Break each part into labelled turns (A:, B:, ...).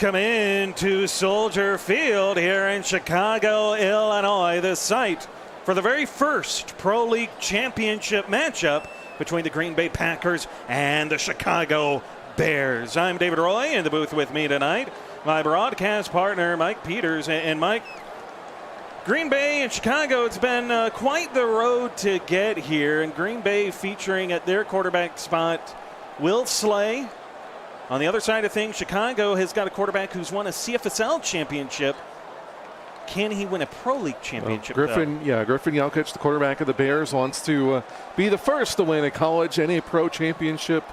A: Welcome into Soldier Field here in Chicago, Illinois, the site for the very first Pro League Championship matchup between the Green Bay Packers and the Chicago Bears. I'm David Roy, in the booth with me tonight, my broadcast partner Mike Peters. And Mike, Green Bay and Chicago, it's been quite the road to get here, and Green Bay featuring at their quarterback spot Will Slay. On the other side of things, Chicago has got a quarterback who's won a CFSL championship. Can he win a Pro League championship?
B: Griffin Yelkich, the quarterback of the Bears, wants to be the first to win a college and a pro championship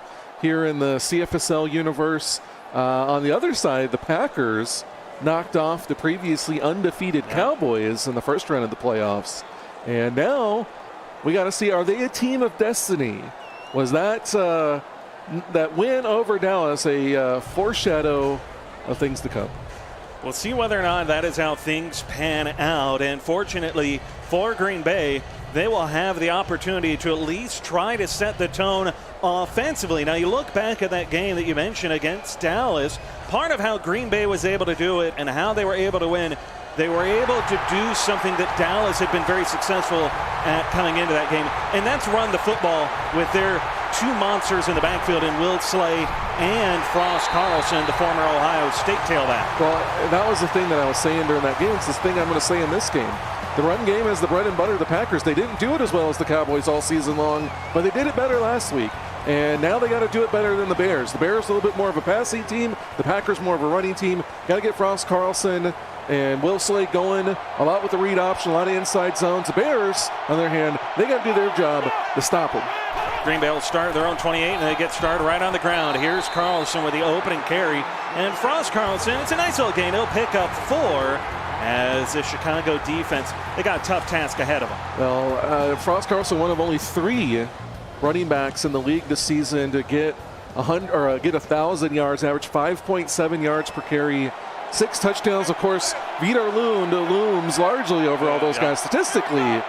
B: here in the CFSL universe. On the other side, the Packers knocked off the previously undefeated Cowboys in the first round of the playoffs. And now we got to see, are they a team of destiny? Was that win over Dallas a foreshadow of things to come?
A: We'll see whether or not that is how things pan out. And fortunately for Green Bay, they will have the opportunity to at least try to set the tone offensively. Now, you look back at that game that you mentioned against Dallas, part of how Green Bay was able to do it and how they were able to win, they were able to do something that Dallas had been very successful at coming into that game, and that's run the football with their two monsters in the backfield in Will Slay and Frost Carlson, the former Ohio State tailback.
B: Well, that was the thing that I was saying during that game. It's this thing I'm going to say in this game. The run game is the bread and butter of the Packers. They didn't do it as well as the Cowboys all season long, but they did it better last week. And now they got to do it better than the Bears. The Bears a little bit more of a passing team. The Packers more of a running team. Got to get Frost Carlson and Will Slay going a lot with the read option, a lot of inside zones. The Bears, on their hand, they got to do their job to stop them.
A: Green Bay will start their own 28, and they get started right on the ground. Here's Carlson with the opening carry. And Frost Carlson, it's a nice little gain. He'll pick up 4 as the Chicago defense, they got a tough task ahead of them.
B: Well, Frost Carlson, one of only 3 running backs in the league this season to get 1,000 yards, average 5.7 yards per carry. 6 touchdowns, of course. Vidar Lund looms largely over all those guys statistically.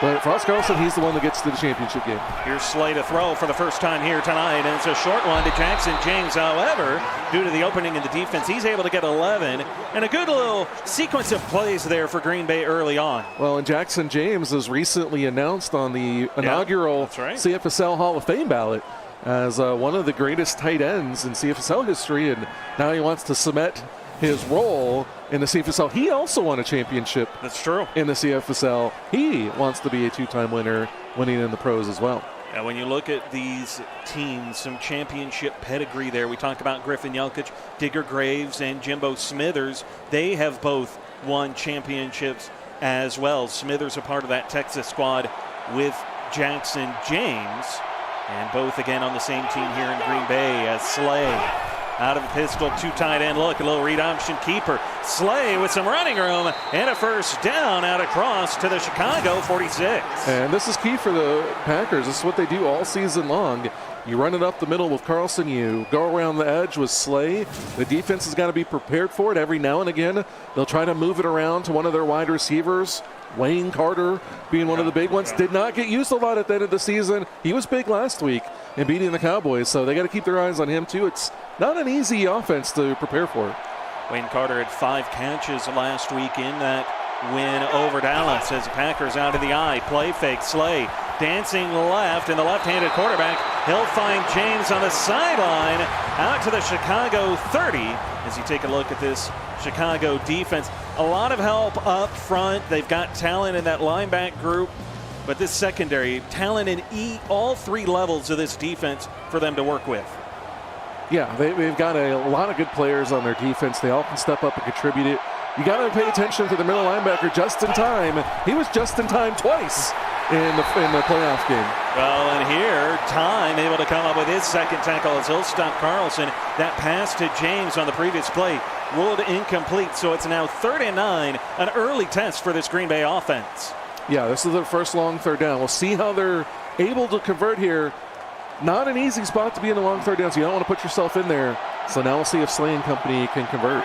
B: But Frost Carlson, he's the one that gets to the championship game.
A: Here's Slay to throw for the first time here tonight, and it's a short one to Jackson James. However, due to the opening in the defense, he's able to get 11, and a good little sequence of plays there for Green Bay early on.
B: Well, and Jackson James was recently announced on the inaugural CFSL Hall of Fame ballot as one of the greatest tight ends in CFSL history, and now he wants to cement his role in the CFSL. He also won a championship.
A: That's true.
B: In the CFSL. He wants to be a 2-time winner, winning in the pros as well.
A: And when you look at these teams, some championship pedigree there. We talked about Griffin Yelkich, Digger Graves, and Jimbo Smithers. They have both won championships as well. Smithers a part of that Texas squad with Jackson James. And both again on the same team here in Green Bay as Slay. Out of the pistol, 2 tight end look, a little read option keeper. Slay with some running room and a first down out across to the Chicago 46.
B: And this is key for the Packers. This is what they do all season long. You run it up the middle with Carlson. You go around the edge with Slay. The defense has got to be prepared for it every now and again. They'll try to move it around to one of their wide receivers. Wayne Carter being one of the big ones. Did not get used a lot at the end of the season. He was big last week in beating the Cowboys, so they got to keep their eyes on him too. It's not an easy offense to prepare for.
A: Wayne Carter had 5 catches last week in that win over Dallas as the Packers out of the eye. Play fake, Slay dancing left, and the left-handed quarterback, he'll find James on the sideline out to the Chicago 30 as you take a look at this Chicago defense. A lot of help up front. They've got talent in that linebacker group, but this secondary, talent in all 3 levels of this defense for them to work with.
B: Yeah, they've got a lot of good players on their defense. They all can step up and contribute it. You got to pay attention to the middle linebacker just in time. He was just in time twice in the playoff game.
A: Well, and here, Time able to come up with his second tackle as he'll stop Carlson. That pass to James on the previous play ruled incomplete, so it's now 3rd and 9, an early test for this Green Bay offense.
B: Yeah, this is their first long 3rd down. We'll see how they're able to convert here. Not an easy spot to be in the long 3rd down, so you don't want to put yourself in there. So now we'll see if Slay and company can convert.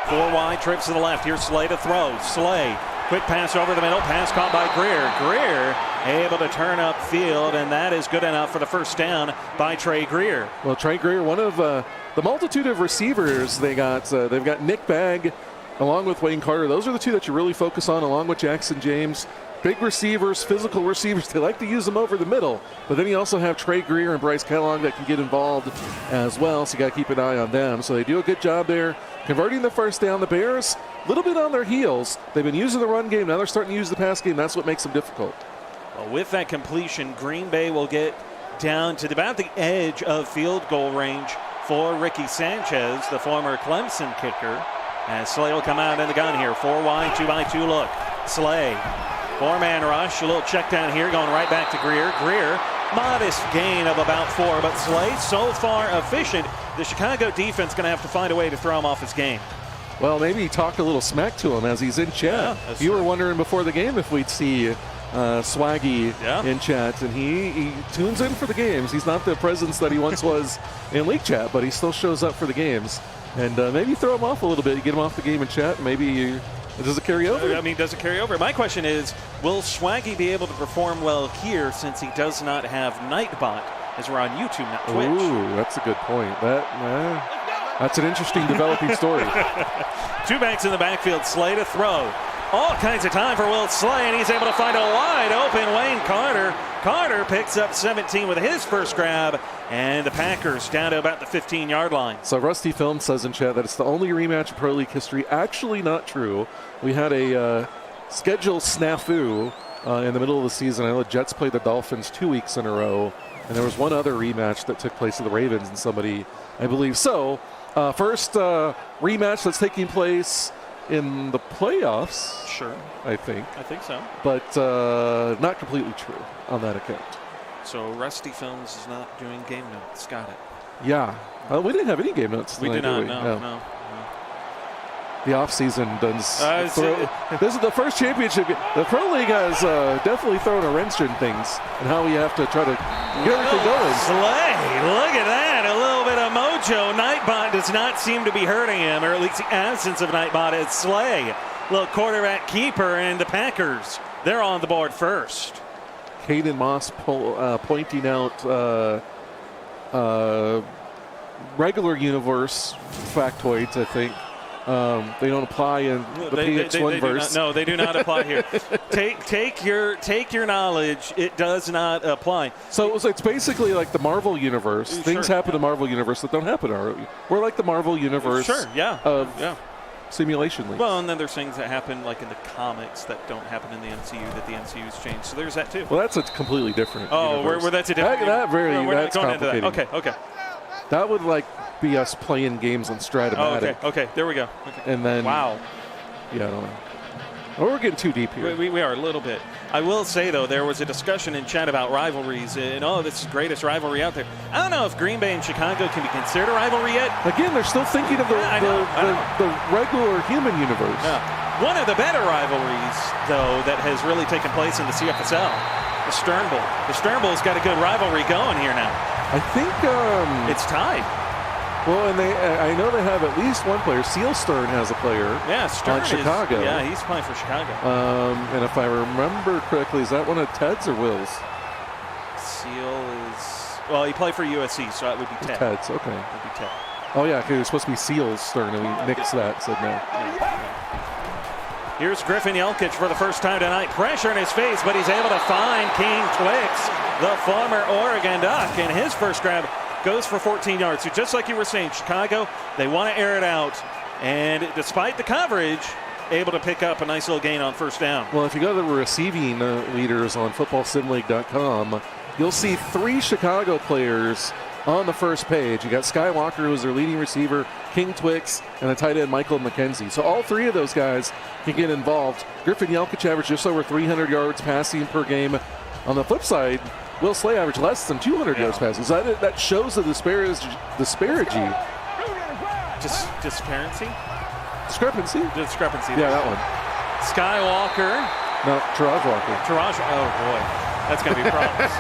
A: 4 wide, trips to the left. Here's Slay to throw. Slay Quick pass over the middle. Pass caught by Greer. Greer able to turn up field, and that is good enough for the first down by Trey Greer.
B: Well, Trey Greer, one of the multitude of receivers they got. They've got Nick Bagg along with Wayne Carter. Those are the two that you really focus on, along with Jackson James. Big receivers, physical receivers. They like to use them over the middle. But then you also have Trey Greer and Bryce Kellogg that can get involved as well. So you got to keep an eye on them. So they do a good job there converting the first down. The Bears, a little bit on their heels. They've been using the run game. Now they're starting to use the pass game. That's what makes them difficult.
A: Well, with that completion, Green Bay will get down to about the edge of field goal range for Ricky Sanchez, the former Clemson kicker. As Slay will come out in the gun here. 4 wide, 2-by-2 look. Slay. 4-man rush, a little check down here, going right back to Greer. Greer, modest gain of about 4, but Slay so far efficient. The Chicago defense going to have to find a way to throw him off his game.
B: Well, maybe he talked a little smack to him as he's in chat.
A: Yeah,
B: you were wondering before the game if we'd see Swaggy in chat, and he tunes in for the games. He's not the presence that he once was in league chat, but he still shows up for the games. And maybe throw him off a little bit, get him off the game in chat, maybe does it carry over?
A: I mean, does it carry over? My question is, will Swaggy be able to perform well here since he does not have Nightbot as we're on YouTube, not Twitch?
B: Ooh, that's a good point. That's an interesting developing story.
A: 2 backs in the backfield, Slay to throw. All kinds of time for Will Slay, and he's able to find a wide open Wayne Carter. Carter picks up 17 with his first grab, and the Packers down to about the 15-yard line.
B: So Rusty Film says in chat that it's the only rematch in Pro League history. Actually not true. We had a schedule snafu in the middle of the season. I know the Jets played the Dolphins 2 weeks in a row, and there was one other rematch that took place with the Ravens and somebody, I believe. So first rematch that's taking place in the playoffs.
A: Sure.
B: I think
A: so.
B: But not completely true on that account.
A: So Rusty Films is not doing game notes. Got it.
B: Yeah. We didn't have any game notes tonight,
A: We did not.
B: did we?
A: No.
B: The offseason does this is the first championship. The Pro League has definitely thrown a wrench in things and how we have to try to get everything going.
A: Slay, look at that. A little bit of mojo. Nightbot does not seem to be hurting him, or at least the absence of Nightbot is Slay. Little quarterback keeper, and the Packers, they're on the board first.
B: Caden Moss pointing out regular universe factoids, I think. They don't apply in the PX1 verse.
A: No, they do not apply here. Take your knowledge. It does not apply.
B: So it's basically like the Marvel universe.
A: Sure.
B: Things happen in Marvel universe that don't happen in our. We're like the Marvel universe.
A: Sure. Yeah.
B: Of simulation leagues.
A: Well, and then there's things that happen like in the comics that don't happen in the MCU that the MCU's changed. So there's that too.
B: Well, that's a completely different.
A: Oh,
B: universe.
A: where that's a different.
B: That's complicated.
A: Okay.
B: That would be us playing games on Stratomatic.
A: Okay. There we go. Okay.
B: And then.
A: Wow.
B: Yeah, I don't know. Well, we're getting too deep here.
A: We are a little bit. I will say, though, there was a discussion in chat about rivalries, and this is the greatest rivalry out there. I don't know if Green Bay and Chicago can be considered a rivalry yet.
B: Again, they're still thinking of the regular human universe.
A: Yeah. One of the better rivalries, though, that has really taken place in the CFSL, the Stern Bowl. The Stern Bowl's got a good rivalry going here now.
B: I think
A: it's tied.
B: Well, and I know they have at least one player. Seal Stern has a player.
A: Yeah, Stern
B: on Chicago.
A: He's playing for Chicago.
B: And if I remember correctly, is that one of Ted's or Will's?
A: Seal is he played for USC, so that would be Ted.
B: Ted's, okay.
A: That would be Ted.
B: Oh yeah, because it was supposed to be Seals Stern, and we nixed that. Said no.
A: Here's Griffin Yelkich for the first time tonight. Pressure in his face, but he's able to find King Twix, the former Oregon Duck, and his first grab goes for 14 yards. So just like you were saying, Chicago, they want to air it out. And despite the coverage, able to pick up a nice little gain on first down.
B: Well, if you go to the receiving leaders on footballsimleague.com, you'll see 3 Chicago players on the first page. You got Skywalker, who's their leading receiver, King Twix, and the tight end Michael McKenzie. So all 3 of those guys can get involved. Griffin Yelkich averaged just over 300 yards passing per game. On the flip side, Will Slay averaged less than 200 yards passing. So that shows the disparity.
A: Discrepancy?
B: Discrepancy?
A: Discrepancy.
B: Yeah, that one.
A: Skywalker.
B: No, Taraj Walker.
A: Oh, boy. That's going to be problems.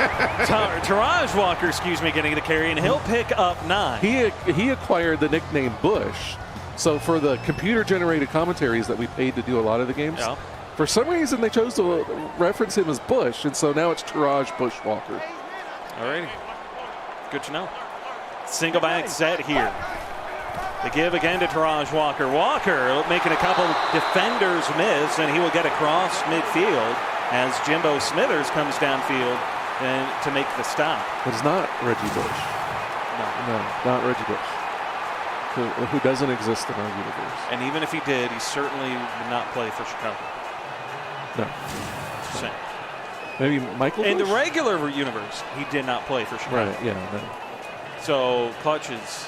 A: Taraj Walker, getting the carry, and he'll pick up 9.
B: He acquired the nickname Bush. So for the computer-generated commentaries that we paid to do a lot of the games, For some reason, they chose to reference him as Bush, and so now it's Taraj Bushwalker.
A: All righty. Good to know. Single back set here. The give again to Taraj Walker. Walker making a couple defenders miss, and he will get across midfield as Jimbo Smithers comes downfield and to make the stop.
B: But it's not Reggie Bush. No, not Reggie Bush, who doesn't exist in our universe.
A: And even if he did, he certainly would not play for Chicago.
B: No.
A: Just saying.
B: Maybe Michael
A: In
B: Bush?
A: the regular universe, he did not play for Chicago.
B: Right, yeah. No.
A: So Clutch is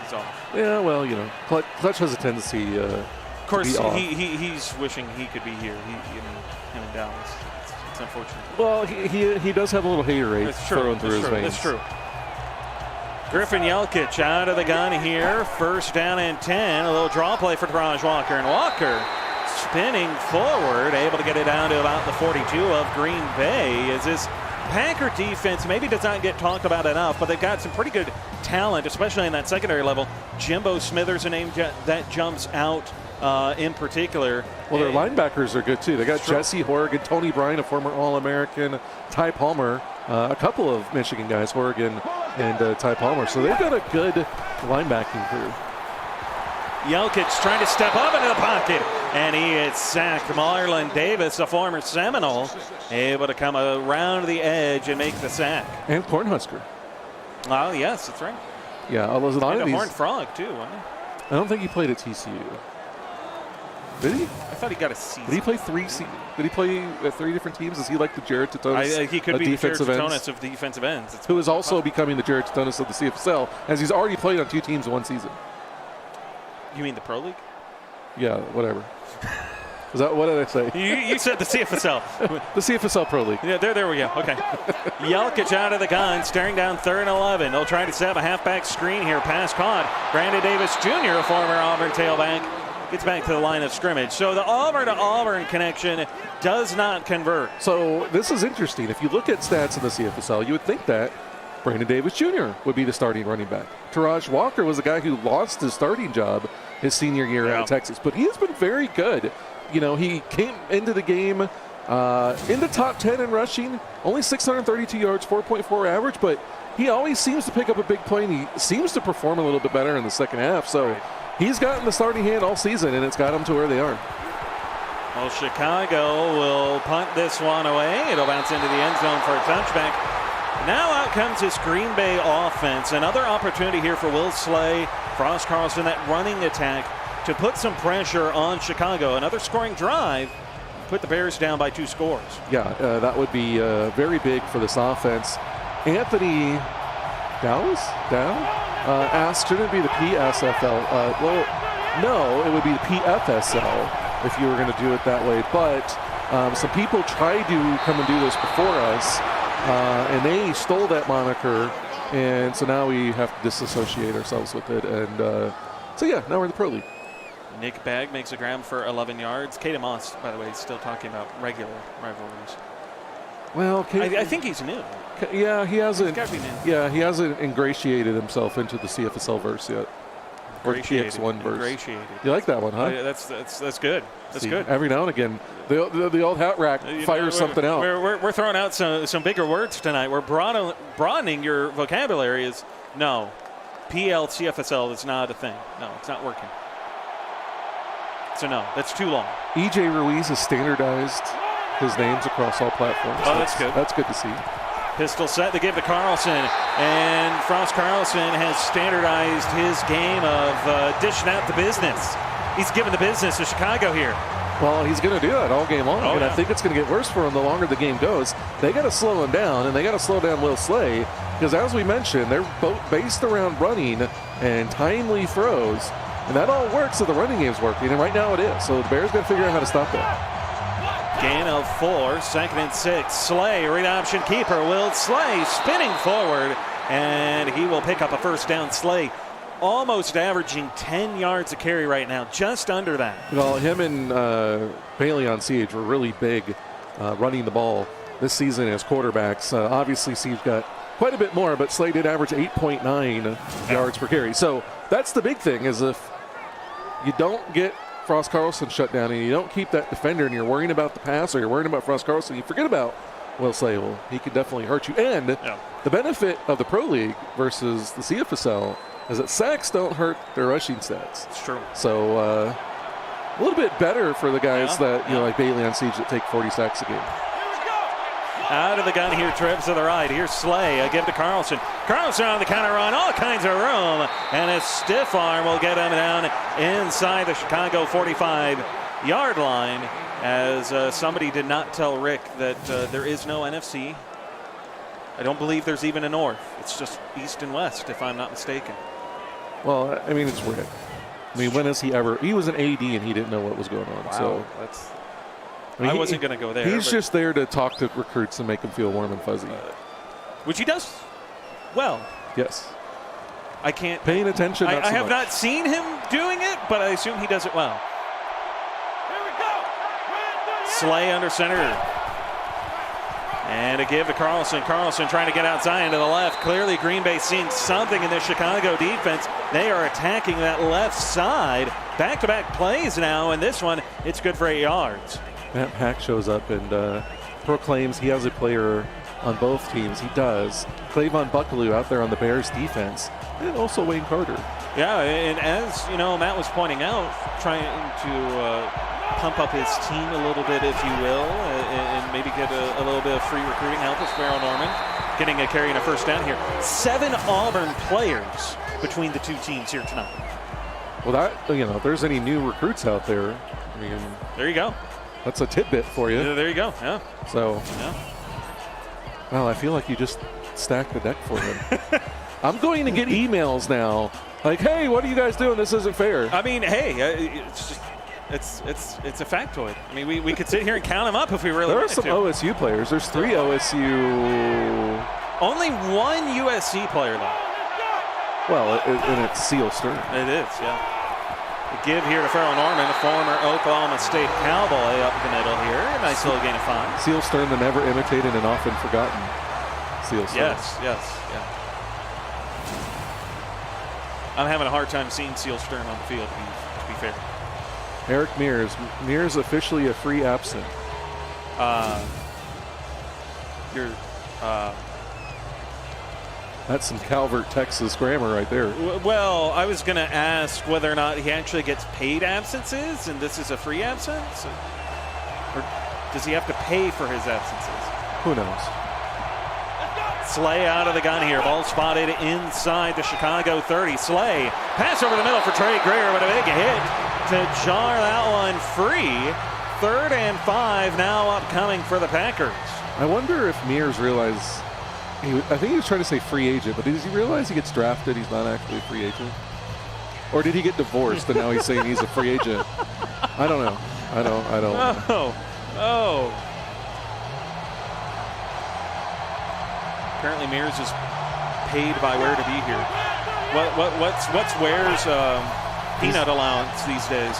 A: he's off.
B: Yeah, well, you know, Clutch has a tendency
A: Of course,
B: to be off.
A: he's wishing he could be here. Him and Dallas. It's unfortunate.
B: Well, he does have a little haterade
A: That's true.
B: thrown through his veins.
A: That's true. Griffin Jelkic out of the gun here. First down and 10. A little draw play for Taraj Walker. And Walker spinning forward, able to get it down to about the 42 of Green Bay. As this Packer defense maybe does not get talked about enough, but they've got some pretty good talent, especially in that secondary level. Jimbo Smithers, a name that jumps out in particular.
B: Well, their linebackers are good, too. They got Jesse Horrigan, Tony Bryan, a former All-American, Ty Palmer, a couple of Michigan guys, Horrigan and Ty Palmer. So they've got a good linebacking crew.
A: Jelkic trying to step up into the pocket, and he is sacked. Marlon Davis, a former Seminole, able to come around the edge and make the sack.
B: And Cornhusker.
A: Oh, yes, that's right.
B: Yeah, a lot
A: And
B: of
A: a
B: these.
A: Horned Frog, too, wasn't he?
B: I don't think he played at TCU. Did he?
A: I thought he got a season.
B: Did he play Did he play at 3 different teams? Is he like the Jared Tatonis
A: He could
B: of
A: be the
B: defensive
A: Jared
B: ends?
A: Tatonis of defensive ends. It's
B: Who is also becoming the Jared Tatonis of the CFSL, as he's already played on 2 teams in 1 season.
A: You mean the Pro League?
B: Yeah, whatever. Is that what did I say?
A: You said the CFSL.
B: The CFSL Pro League.
A: Yeah, there we go. Okay. Jelkic out of the gun, staring down 3rd and 11. They'll try to set up a halfback screen here. Pass caught. Brandon Davis Jr., a former Auburn tailback, gets back to the line of scrimmage. So the Auburn-to-Auburn connection does not convert.
B: So this is interesting. If you look at stats in the CFSL, you would think that Brandon Davis Jr. would be the starting running back. Taraj Walker was a guy who lost his starting job his senior year out of Texas, but he has been very good. You know, he came into the game in the top 10 in rushing, only 632 yards, 4.4 average, but he always seems to pick up a big play, and he seems to perform a little bit better in the second half. So he's gotten the starting hand all season, and it's got him to where they are.
A: Well, Chicago will punt this one away. It'll bounce into the end zone for a touchback. Now out comes this Green Bay offense. Another opportunity here for Will Slay, Frost Carlson, that running attack to put some pressure on Chicago. Another scoring drive, put the Bears down by 2 scores.
B: Yeah, that would be very big for this offense. Anthony Dallas asked, shouldn't it be the PSFL? Well, no, it would be the PFSL if you were going to do it that way. But some people tried to come and do this before us, and they stole that moniker, and so now we have to disassociate ourselves with it. And so, yeah, now we're in the Pro League.
A: Nick Bagg makes a grab for 11 yards. Caden Moss, by the way, is still talking about regular rivalries.
B: Well,
A: I think he's new.
B: Yeah, he hasn't.
A: He's gotta be new.
B: Yeah, he hasn't ingratiated himself into the CFSL verse yet. Or the
A: Ingratiated.
B: PX1 verse.
A: Ingratiated.
B: You like that one, huh?
A: That's good. That's
B: See,
A: good.
B: Every now and again, the old hat rack fires something out.
A: We're throwing out some bigger words tonight. We're broadening your vocabulary. Is no, PLCFSL is not a thing. No, it's not working. So no, that's too long.
B: EJ Ruiz has standardized his names across all platforms.
A: Oh, that's good.
B: That's good to see.
A: Pistol set to give to Carlson, and Frost Carlson has standardized his game of dishing out the business. He's giving the business to Chicago here.
B: Well, he's going to do that all game long, and I think it's going to get worse for him the longer the game goes. They got to slow him down, and they got to slow down Will Slay, because as we mentioned, they're both based around running and timely throws, and that all works if the running game's working, and right now it is. So the Bears got to figure out how to stop that.
A: Gain of 4, 2nd and 6. Slay, read option keeper, Will Slay spinning forward, and he will pick up a first down. Slay almost averaging 10 yards a carry right now, just under that.
B: Well, him and Bailey on Siege were really big running the ball this season as quarterbacks. Obviously, Siege got quite a bit more, but Slay did average 8.9 yards per carry. So that's the big thing, is if you don't get Frost Carlson shut down and you don't keep that defender and you're worrying about the pass or you're worrying about Frost Carlson, you forget about Will Slay. Well, he could definitely hurt you. And the benefit of the Pro League versus the CFSL is that sacks don't hurt their rushing stats.
A: It's true.
B: So a little bit better for the guys that, like Bailey on Siege that take 40 sacks a game.
A: Out of the gun here, trips to the right. Here's Slay. Give to Carlson. Carlson on the counter run. All kinds of room. And a stiff arm will get him down inside the Chicago 45-yard line, as somebody did not tell Rick that there is no NFC. I don't believe there's even a north. It's just east and west, if I'm not mistaken.
B: Well, I mean, it's Rick. I mean, when has he ever? He was an AD and he didn't know what was going on.
A: Wow,
B: so
A: that's.
B: I mean,
A: wasn't going to go there.
B: He's just there to talk to recruits and make them feel warm and fuzzy.
A: Which he does well.
B: Yes.
A: I can't.
B: Paying attention.
A: I have not seen him doing it, but I assume he does it well.
C: Here we go.
A: Slay under center. And a give to Carlson. Carlson trying to get outside to the left. Clearly Green Bay seeing something in the Chicago defense. They are attacking that left side. Back-to-back plays now, and this one, it's good for 8 yards.
B: Matt Pack shows up and proclaims he has a player on both teams. He does. Clavon Buckaloo out there on the Bears defense, and also Wayne Carter.
A: Yeah, and as you know, Matt was pointing out, trying to pump up his team a little bit, if you will, and maybe get a little bit of free recruiting help with Farrell Norman, getting a carry and a first down here. 7 Auburn players between the two teams here tonight.
B: Well, that, if there's any new recruits out there, I mean,
A: there you go.
B: That's a tidbit for you.
A: There you go. Yeah.
B: So, well, I feel like you just stacked the deck for him. I'm going to get emails now, like, "Hey, what are you guys doing? This isn't fair."
A: I mean, hey, it's just. It's a factoid. I mean, we could sit here and count them up if we really wanted to.
B: There are some OSU players. There's 3 OSU.
A: Only 1 USC player, though.
B: Well, and it's Seal Stern.
A: It is, yeah. A give here to Farrell Norman, the former Oklahoma State Cowboy, up the middle here. A nice little gain of 5.
B: Seal Stern, the never imitated and often forgotten Seal Stern.
A: Yes. I'm having a hard time seeing Seal Stern on the field, to be fair.
B: Eric Mears officially a free absent. That's some Calvert, Texas grammar right there.
A: Well, I was going to ask whether or not he actually gets paid absences, and this is a free absence, or does he have to pay for his absences?
B: Who knows?
A: Slay out of the gun here. Ball spotted inside the Chicago 30. Slay pass over the middle for Trey Greer with a big hit to jar that one free. 3rd and 5 now upcoming for the Packers.
B: I wonder if Mears realized, I think he was trying to say free agent, but does he realize he gets drafted, he's not actually a free agent? Or did he get divorced and now he's saying he's a free agent? I don't know. I don't.
A: Oh. Apparently Mears is paid by Ware to be here. What's Ware's peanut allowance these days?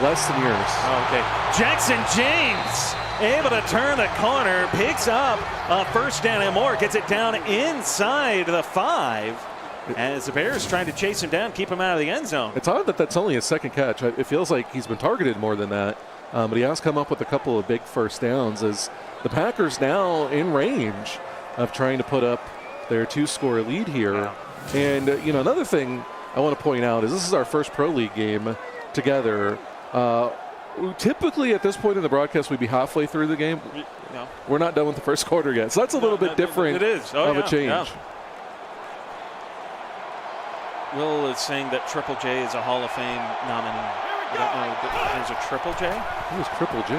B: Less than yours.
A: Oh, okay. Jackson James able to turn the corner, picks up a first down and more, gets it down inside the 5 as the Bears trying to chase him down, keep him out of the end zone.
B: It's odd that that's only his 2nd catch. It feels like he's been targeted more than that, but he has come up with a couple of big first downs as the Packers now in range of trying to put up their 2-score lead here.
A: Wow.
B: And, another thing I want to point out is this is our first Pro League game together. Typically at this point in the broadcast, we'd be halfway through the game.
A: No.
B: We're not done with the first quarter yet. So that's a little bit different
A: it is.
B: of a change.
A: Yeah. Will is saying that Triple J is a Hall of Fame nominee. I don't know if there's a Triple J.
B: Who was Triple J?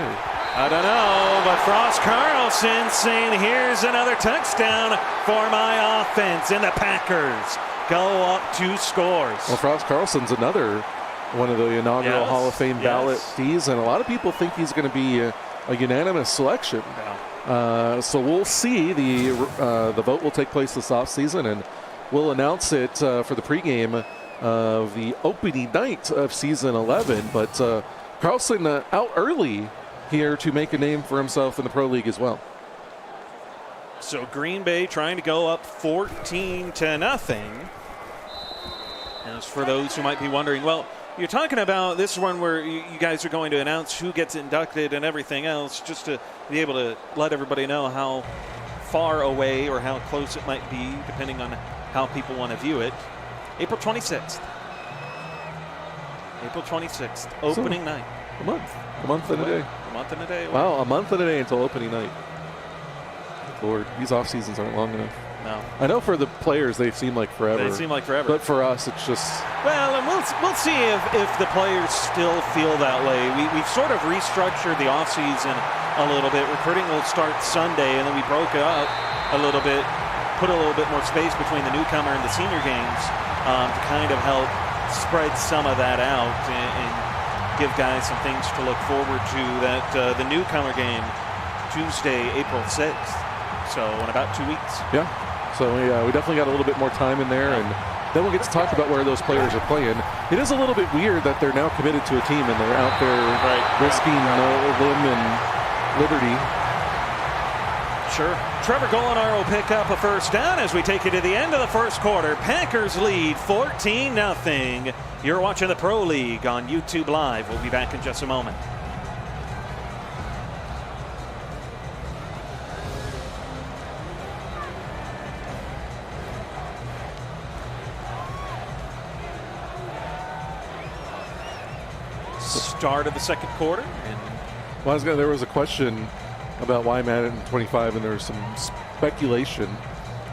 A: I don't know, but Frost Carlson saying here's another touchdown for my offense, and the Packers go up 2 scores.
B: Well, Frost Carlson's another one of the inaugural Hall of Fame ballotees, and a lot of people think he's going to be a unanimous selection.
A: Yeah.
B: So we'll see. The vote will take place this offseason, and we'll announce it for the pregame of the opening night of season 11. But Carlson out early here to make a name for himself in the Pro League as well.
A: So Green Bay trying to go up 14-0. As for those who might be wondering, well, You're talking about this one where you guys are going to announce who gets inducted and everything else, just to be able to let everybody know how far away or how close it might be, depending on how people want to view it. April 26th. April 26th, opening night.
B: A month and a day.
A: A month and a day.
B: Wow, a month and a day until opening night. Lord, these off seasons aren't long enough.
A: No.
B: I know for the players they seem like forever.
A: They seem like forever.
B: But for us, it's just.
A: Well, and we'll see if the players still feel that way. We've sort of restructured the offseason a little bit. Recruiting will start Sunday, and then we broke it up a little bit, put a little bit more space between the newcomer and the senior games to kind of help spread some of that out and give guys some things to look forward to. That the newcomer game, Tuesday, April 6th. So in about 2 weeks.
B: Yeah. So we definitely got a little bit more time in there, and then we'll get to talk about where those players are playing. It is a little bit weird that they're now committed to a team and they're out there risking limb and liberty.
A: Sure. Trevor Golinar will pick up a first down as we take you to the end of the first quarter. Packers lead 14-0. You're watching the Pro League on YouTube Live. We'll be back in just a moment. Start of the second quarter. And
B: there was a question about why Madden 25, and there was some speculation.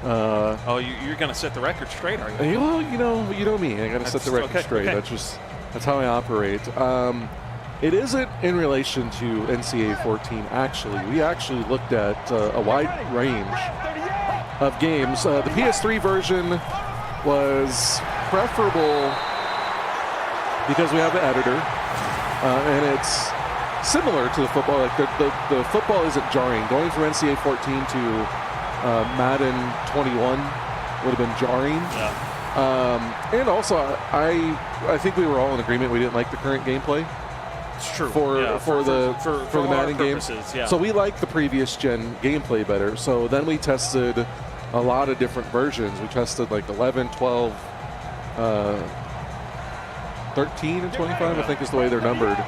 A: You're going to set the record straight, are you?
B: Well, you know me. I got to set the record straight.
A: Okay.
B: That's how I operate. It isn't in relation to NCAA 14. Actually, we actually looked at a wide range of games. The PS3 version was preferable because we have the editor. And it's similar to the football. Like the football isn't jarring. Going from NCAA 14 to Madden 21 would have been jarring.
A: Yeah.
B: And also, I think we were all in agreement we didn't like the current gameplay.
A: It's true.
B: For the Madden games.
A: Yeah.
B: So we like the previous gen gameplay better. So then we tested a lot of different versions. We tested like 11, 12. 13 and 25, I think, is the way they're numbered.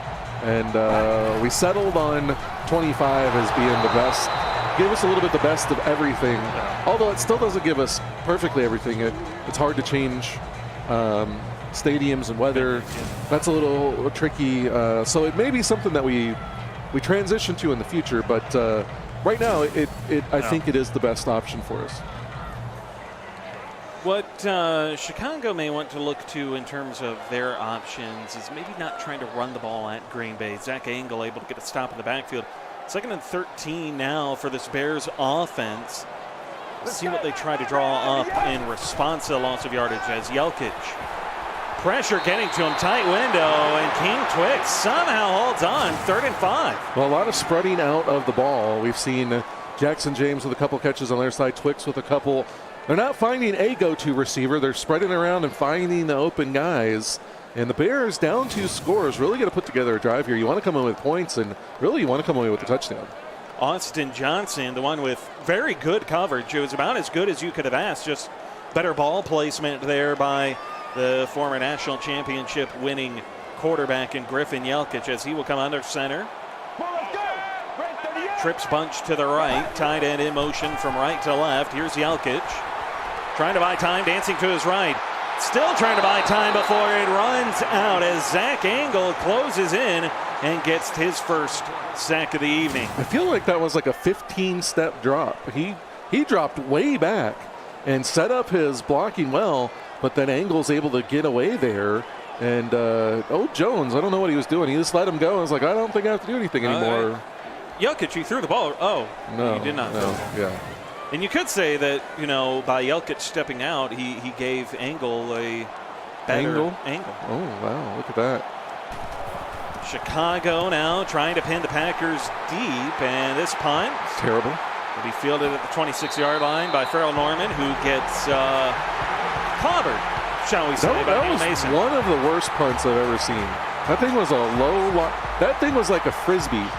B: And we settled on 25 as being the best. Give us a little bit the best of everything. Although it still doesn't give us perfectly everything. It's hard to change stadiums and weather. That's a little tricky. So it may be something that we transition to in the future. But right now, I think it is the best option for us.
A: What Chicago may want to look to in terms of their options is maybe not trying to run the ball at Green Bay. Zach Engel able to get a stop in the backfield. 2nd and 13 now for this Bears offense. Let's see what they try to draw up in response to the loss of yardage as Jelkic. Pressure getting to him, tight window, and King Twix somehow holds on. 3rd and 5.
B: Well, a lot of spreading out of the ball. We've seen Jackson James with a couple catches on their side, Twix with a couple. They're not finding a go-to receiver. They're spreading around and finding the open guys. And the Bears, down 2 scores, really going to put together a drive here. You want to come in with points, and really you want to come away with a touchdown.
A: Austin Johnson, the one with very good coverage. It was about as good as you could have asked. Just better ball placement there by the former national championship winning quarterback in Griffin Jelkic as he will come under center. Trips bunch to the right. Tight end in motion from right to left. Here's Jelkic. Trying to buy time, dancing to his right. Still trying to buy time before it runs out as Zach Engel closes in and gets his first sack of the evening.
B: I feel like that was like a 15-step drop. He dropped way back and set up his blocking well, but then Engel's able to get away there. And Jones, I don't know what he was doing. He just let him go. I was like, I don't think I have to do anything anymore.
A: Jelkic, he threw the ball. Oh,
B: no,
A: he did not.
B: No, yeah.
A: And you could say that, by Jelkic stepping out, he gave Engel a better angle.
B: Oh, wow, look at that.
A: Chicago now trying to pin the Packers deep, and this punt
B: terrible.
A: Will be fielded at the 26-yard line by Farrell Norman, who gets clobbered, shall we say,
B: that was
A: Mason.
B: One of the worst punts I've ever seen. That thing was a that thing was like a Frisbee.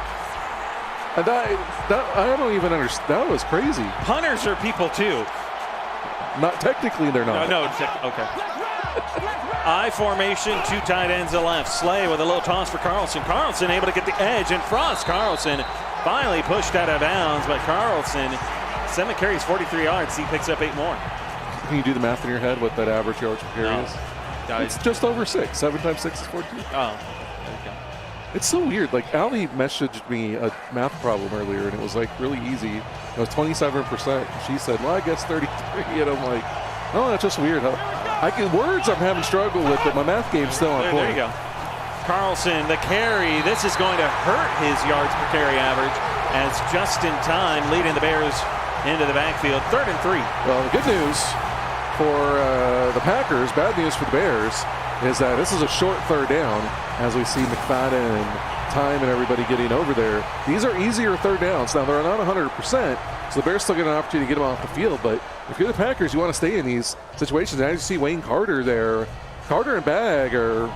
B: And I don't even understand. That was crazy.
A: Punters are people too.
B: Not technically, they're not.
A: No, okay. I formation, 2 tight ends to left. Slay with a little toss for Carlson. Carlson able to get the edge, and Frost Carlson finally pushed out of bounds, but Carlson, 7 carries, 43 yards. He picks up 8 more.
B: Can you do the math in your head what that average yards per carry is? It's just over 6. 7 times 6 is 14.
A: Oh, there you go.
B: It's so weird. Like, Ali messaged me a math problem earlier, and it was like really easy. It was 27%. She said, well, I guess 33. And I'm like, oh, that's just weird. Words I'm having struggle with, but my math game's still on point.
A: There you go. Carlson, the carry. This is going to hurt his yards per carry average as just in time leading the Bears into the backfield. 3rd and 3.
B: Well, the good news for the Packers, bad news for the Bears, is that this is a short 3rd down as we see McFadden and Time and everybody getting over there. These are easier 3rd downs. Now, they're not 100%, so the Bears still get an opportunity to get them off the field, but if you're the Packers, you want to stay in these situations. And as you see Wayne Carter there, Carter and Bag are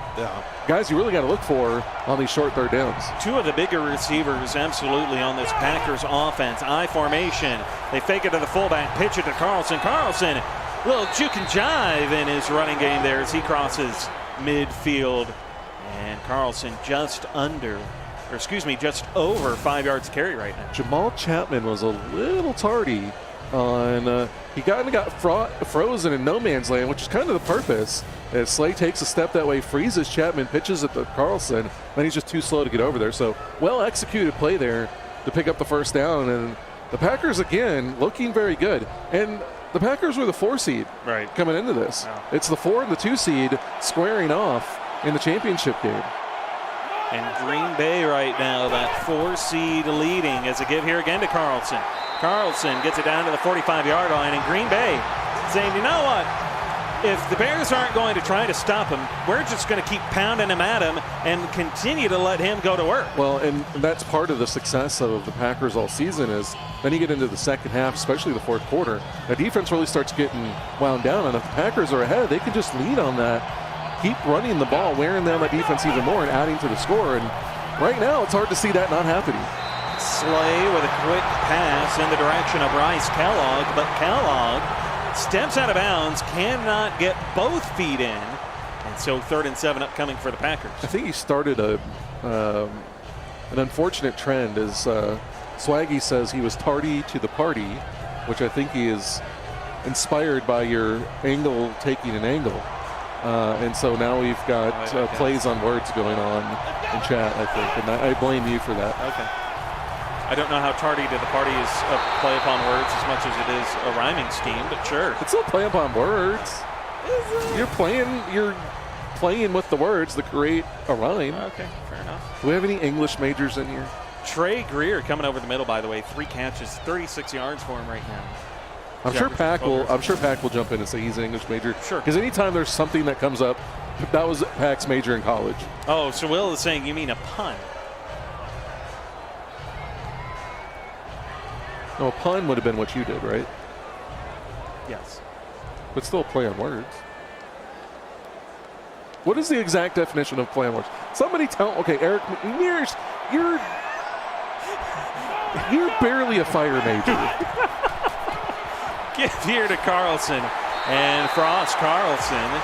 B: guys you really got to look for on these short 3rd downs. 2
A: of the bigger receivers absolutely on this Packers offense. I formation. They fake it to the fullback, pitch it to Carlson. Carlson, little juke and jive in his running game there as he crosses midfield. And Carlson just over 5 yards carry right now.
B: Jamal Chapman was a little tardy on, he got frozen in no man's land, which is kind of the purpose. As Slay takes a step that way, freezes Chapman, pitches it to Carlson, then he's just too slow to get over there. So well executed play there to pick up the 1st down, and the Packers again looking very good. And the Packers were the 4 seed coming into this. Yeah. It's the 4 and the 2 seed squaring off in the championship game.
A: And Green Bay right now, that 4 seed leading as a give here again to Carlson. Carlson gets it down to the 45-yard line, and Green Bay saying, you know what? If the Bears aren't going to try to stop him, we're just going to keep pounding him at him and continue to let him go to work.
B: Well, and that's part of the success of the Packers all season is then you get into the second half, especially the 4th quarter, the defense really starts getting wound down, and if the Packers are ahead, they can just lean on that, keep running the ball, wearing down that defense even more and adding to the score. And right now, it's hard to see that not happening.
A: Slay with a quick pass in the direction of Bryce Kellogg, but Kellogg steps out of bounds, cannot get both feet in, and so 3rd and 7 upcoming for the Packers.
B: I think he started an unfortunate trend as Swaggy says he was tardy to the party, which I think he is inspired by your angle taking an angle. And so now we've got plays on words going on in chat, I think, and I blame you for that.
A: Okay. I don't know how tardy to the party is a play upon words as much as it is a rhyming scheme, but sure.
B: It's still play upon words. You're playing with the words to create a rhyme.
A: Okay, fair enough.
B: Do we have any English majors in here?
A: Trey Greer coming over the middle, by the way, 3 catches, 36 yards for him right now.
B: I'm sure Pack will jump in and say he's an English major.
A: Sure.
B: Because anytime there's something that comes up, that was Pack's major in college.
A: Oh, so Will is saying you mean a pun.
B: No, a pun would have been what you did, right?
A: Yes.
B: But still a play on words. What is the exact definition of play on words? Somebody tell. Okay, Eric McNears, you're barely a fire major.
A: Give here to Carlson and Frost Carlson.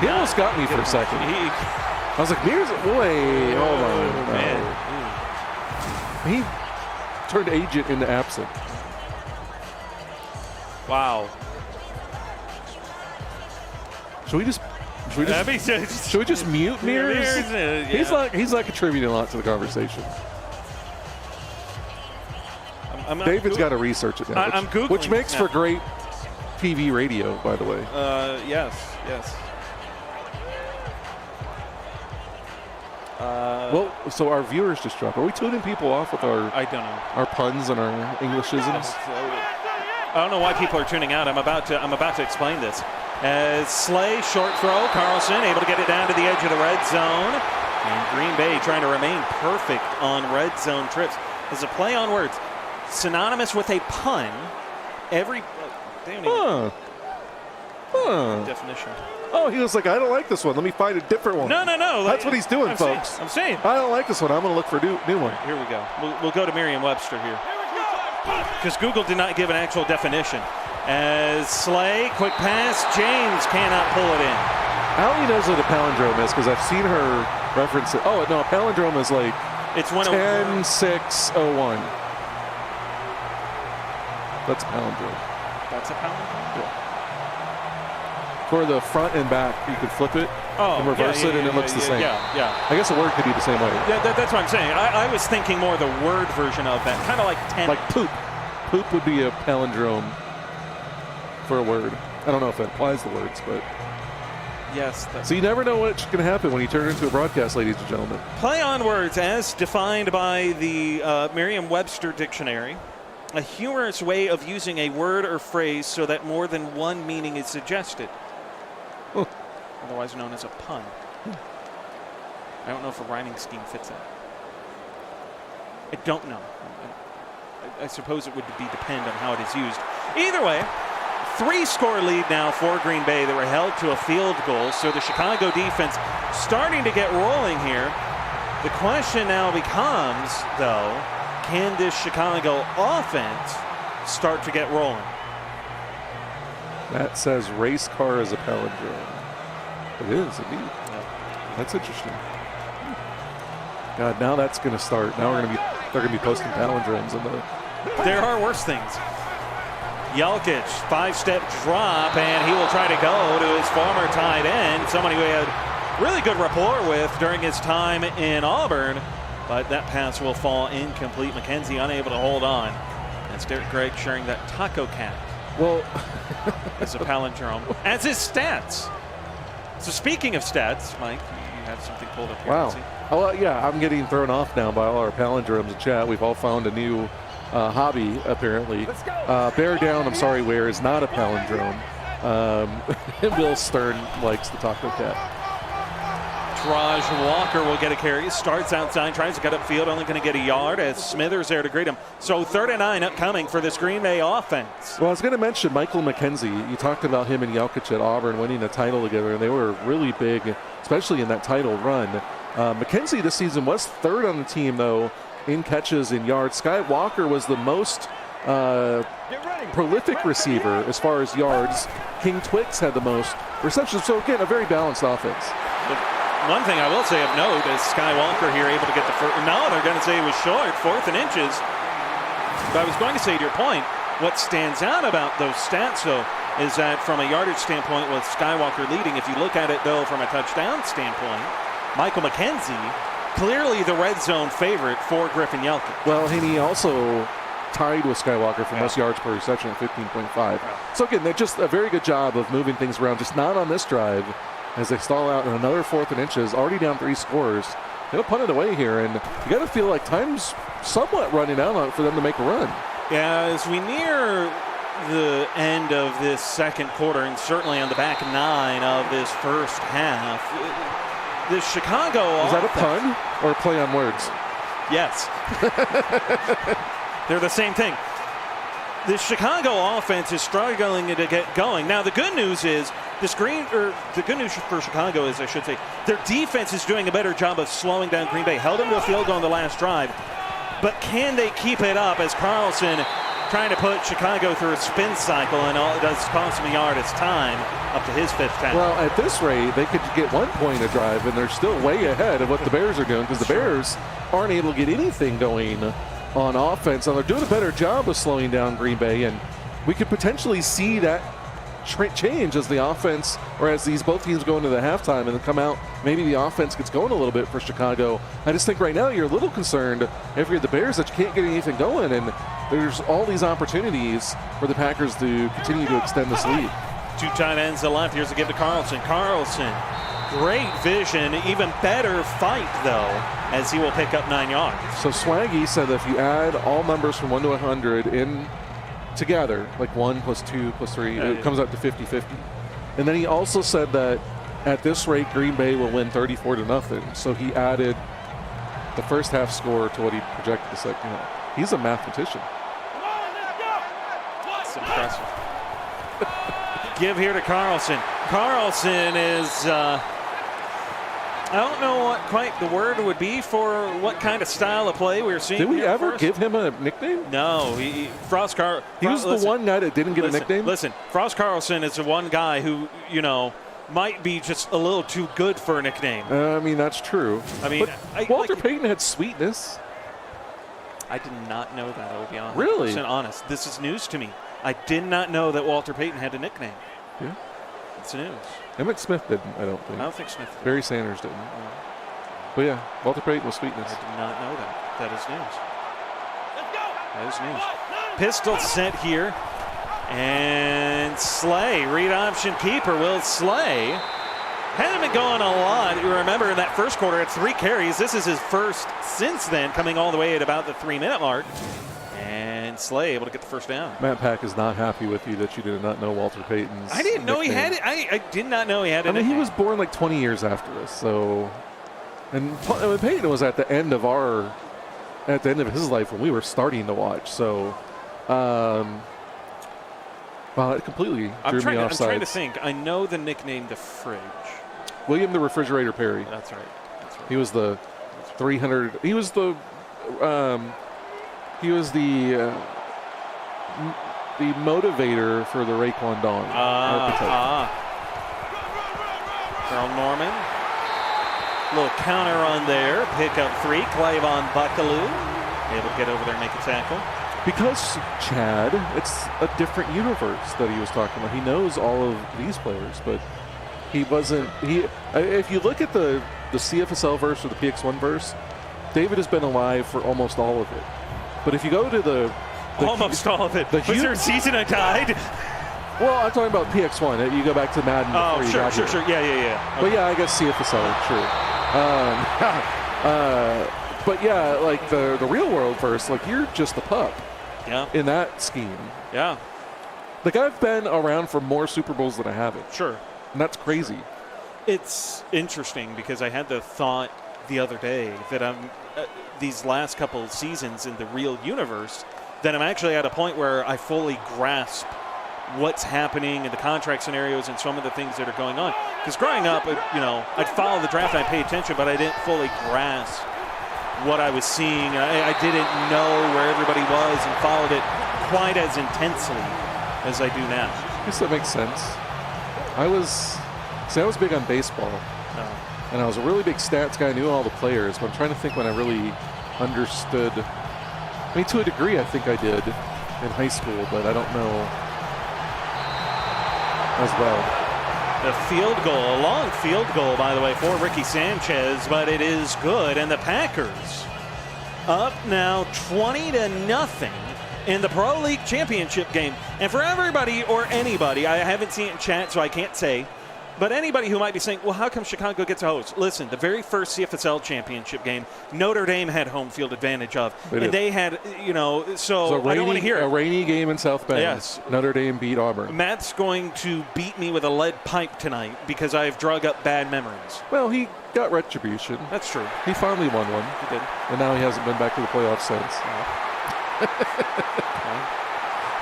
B: He almost got me for a second. I was like, "Here's wait, hold on, man." He turned agent into absent.
A: Wow.
B: Should we just mute Mears?
A: Yeah.
B: He's not contributing a lot to the conversation. David's got to research it now.
A: I'm Googling,
B: which makes for great TV radio, by the way.
A: Yes.
B: Well, so our viewers just dropped. Are we tuning people off with our?
A: I don't know.
B: Our puns and our Englishisms.
A: I don't know why people are tuning out. I'm about to explain this. As Slay short throw, Carlson able to get it down to the edge of the red zone, and Green Bay trying to remain perfect on red zone trips. There's a play on words, synonymous with a pun. Definition.
B: Oh, he was like, I don't like this one. Let me find a different one.
A: No.
B: That's what he's doing, folks.
A: I'm saying.
B: I don't like this one. I'm going to look for a new one.
A: Here we go. We'll go to Merriam-Webster here. Because Google did not give an actual definition. As Slay, quick pass, James cannot pull it in.
B: Allie knows what a palindrome is because I've seen her reference it. Oh, no, a palindrome is like
A: It's when
B: 10-6-01. That's a palindrome.
A: That's a palindrome?
B: For the front and back, you could flip it and reverse it, and it looks the same.
A: Yeah.
B: I guess a word could be the same way.
A: Yeah, that's what I'm saying. I was thinking more the word version of that, kind of like 10.
B: Like poop. Poop would be a palindrome for a word. I don't know if that applies to words, but.
A: Yes.
B: So you never know what's going to happen when you turn into a broadcast, ladies and gentlemen.
A: Play on words, as defined by the Merriam-Webster dictionary, a humorous way of using a word or phrase so that more than one meaning is suggested. Otherwise known as a pun. I don't know if a rhyming scheme fits that. I don't know. I suppose it would depend on how it is used. Either way, 3-score lead now for Green Bay. They were held to a field goal, so the Chicago defense starting to get rolling here. The question now becomes, though, can this Chicago offense start to get rolling?
B: That says race car is a palindrome. It is, indeed.
A: Yeah.
B: That's interesting. God, now that's going to start. Now they're going to be posting palindromes in the.
A: There are worse things. Jelkic, 5-step drop, and he will try to go to his former tight end, someone who he had really good rapport with during his time in Auburn, but that pass will fall incomplete. McKenzie unable to hold on. That's Derek Gregg sharing that taco cat.
B: Well,
A: as a palindrome, as his stats. So speaking of stats, Mike, you have something pulled up here.
B: wow. Oh, yeah, I'm getting thrown off now by all our palindromes in chat. We've all found a new hobby, apparently. Bear down, I'm sorry, where is not a palindrome. Will Stern likes the taco cat.
A: Raj Walker will get a carry. Starts outside, tries to cut upfield, only going to get a yard as Smithers there to greet him. So 3rd and 9 upcoming for this Green Bay offense.
B: Well, I was going to mention Michael McKenzie. You talked about him and Jelkic at Auburn winning a title together, and they were really big, especially in that title run. McKenzie this season was 3rd on the team, though, in catches and yards. Sky Walker was the most prolific receiver as far as yards. King Twix had the most receptions. So, again, a very balanced offense.
A: One thing I will say of note is Sky Walker here able to get the first. No, they're going to say he was short, 4th and inches. But I was going to say, to your point, what stands out about those stats, though, is that from a yardage standpoint with Skywalker leading, if you look at it, though, from a touchdown standpoint, Michael McKenzie, clearly the red zone favorite for Griffin Jelkic.
B: Well, and he also tied with Skywalker for most yards per reception at 15.5. So, again, they're just a very good job of moving things around, just not on this drive. As they stall out in another 4th and inches, already down 3 scores. They'll punt it away here, and you got to feel like time's somewhat running out for them to make a run.
A: Yeah, as we near the end of this second quarter, and certainly on the back 9 of this first half, the Chicago
B: Is that a pun or a play on words?
A: Yes. They're the same thing. The Chicago offense is struggling to get going. Now, the good news is the good news for Chicago is, I should say, their defense is doing a better job of slowing down Green Bay. Held them to a field goal on the last drive. But can they keep it up as Carlson trying to put Chicago through a spin cycle and all it does is cost him a yard as time up to his 5th down?
B: Well, at this rate, they could get 1 point a drive, and they're still way ahead of what the Bears are doing because the Bears aren't able to get anything going on offense, and they're doing a better job of slowing down Green Bay, and we could potentially see that change as the offense, or as both teams go into the halftime and then come out, maybe the offense gets going a little bit for Chicago. I just think right now you're a little concerned if you're the Bears that you can't get anything going, and there's all these opportunities for the Packers to continue to extend this lead.
A: 2 tight ends to the left. Here's a give to Carlson. Carlson, great vision, even better fight, though, as he will pick up 9 yards.
B: So Swaggy said that if you add all numbers from 1 to 100 in together, like 1 plus 2 plus 3, it comes out to 50-50. And then he also said that at this rate, Green Bay will win 34-0. So he added the first half score to what he projected the second half. He's a mathematician.
A: That's impressive. Give here to Carlson. Carlson is, I don't know what quite the word would be for what kind of style of play we're seeing.
B: Did we ever
A: first.
B: give him a nickname?
A: No.
B: He was the one guy that didn't get a nickname?
A: Listen, Frost Carlson is the one guy who, might be just a little too good for a nickname.
B: I mean, that's true.
A: I mean,
B: Walter Payton had sweetness.
A: I did not know that, I will be honest.
B: Really?
A: 100% honest. This is news to me. I did not know that Walter Payton had a nickname.
B: Yeah.
A: It's news.
B: Emmett Smith didn't, I don't think.
A: I don't think Smith did.
B: Barry Sanders didn't. But yeah, Walter Payton was sweetness.
A: I did not know that. That is news.
C: Let's go.
A: That is news. Pistol set here. And Slay, read option keeper, Will Slay. Hadn't been going a lot. You remember in that first quarter, had 3 carries. This is his first since then, coming all the way at about the 3-minute mark. And Slay able to get the first down.
B: Matt Pack is not happy with you that you did not know Walter Payton's
A: I didn't know he
B: nickname.
A: had it. I did not know he had it.
B: I mean, he was born like 20 years after us, so. And Payton was at the end of his life when we were starting to watch. So, well, it completely drew me off
A: I'm trying to
B: sides.
A: think. I know the nickname the Fridge.
B: William the Refrigerator Perry.
A: That's right. That's right.
B: He was the 300. He was the. He was the motivator for the Raekwon Dawn archetype.
A: Earl Norman. Little counter on there. Pick up 3. Clayvon Buckaloo able to get over there and make a tackle.
B: Because Chad, it's a different universe that he was talking about. He knows all of these players, but he wasn't. If you look at the CFSL verse or the PX1 verse, David has been alive for almost all of it. But if you go to the
A: Almost all of it.
B: the
A: Was
B: huge-
A: there a season I died?
B: well, I'm talking about PX1. You go back to Madden.
A: Oh,
B: before you
A: sure,
B: got
A: sure,
B: here.
A: sure. Yeah.
B: But yeah, I guess CFSL, true. But yeah, like the real world verse, like you're just a pup
A: Yeah.
B: in that scheme.
A: Yeah.
B: Like I've been around for more Super Bowls than I haven't,
A: Sure.
B: and that's crazy.
A: It's interesting because I had the thought the other day that I'm these last couple of seasons in the real universe that I'm actually at a point where I fully grasp what's happening in the contract scenarios and some of the things that are going on. Because growing up, I'd follow the draft, I'd pay attention, but I didn't fully grasp what I was seeing. I didn't know where everybody was and followed it quite as intensely as I do now.
B: I guess that makes sense. I was big on baseball, and I was a really big stats guy. I knew all the players, but I'm trying to think when I really understood. I mean, to a degree, I think I did in high school, but I don't know as well.
A: A field goal, a long field goal, by the way, for Ricky Sanchez, but it is good. And the Packers up now 20-0 in the Pro League Championship game. And for everybody or anybody, I haven't seen it in chat, so I can't say, but anybody who might be saying, well, how come Chicago gets a host? Listen, the very first CFSL championship game, Notre Dame had home field advantage of. And they had, so I don't want to hear it.
B: A rainy game in South Bend.
A: Yes.
B: Notre Dame beat Auburn.
A: Matt's going to beat me with a lead pipe tonight because I've drug up bad memories.
B: Well, he got retribution.
A: That's true.
B: He finally won one,
A: He did.
B: and now he hasn't been back to the playoffs since.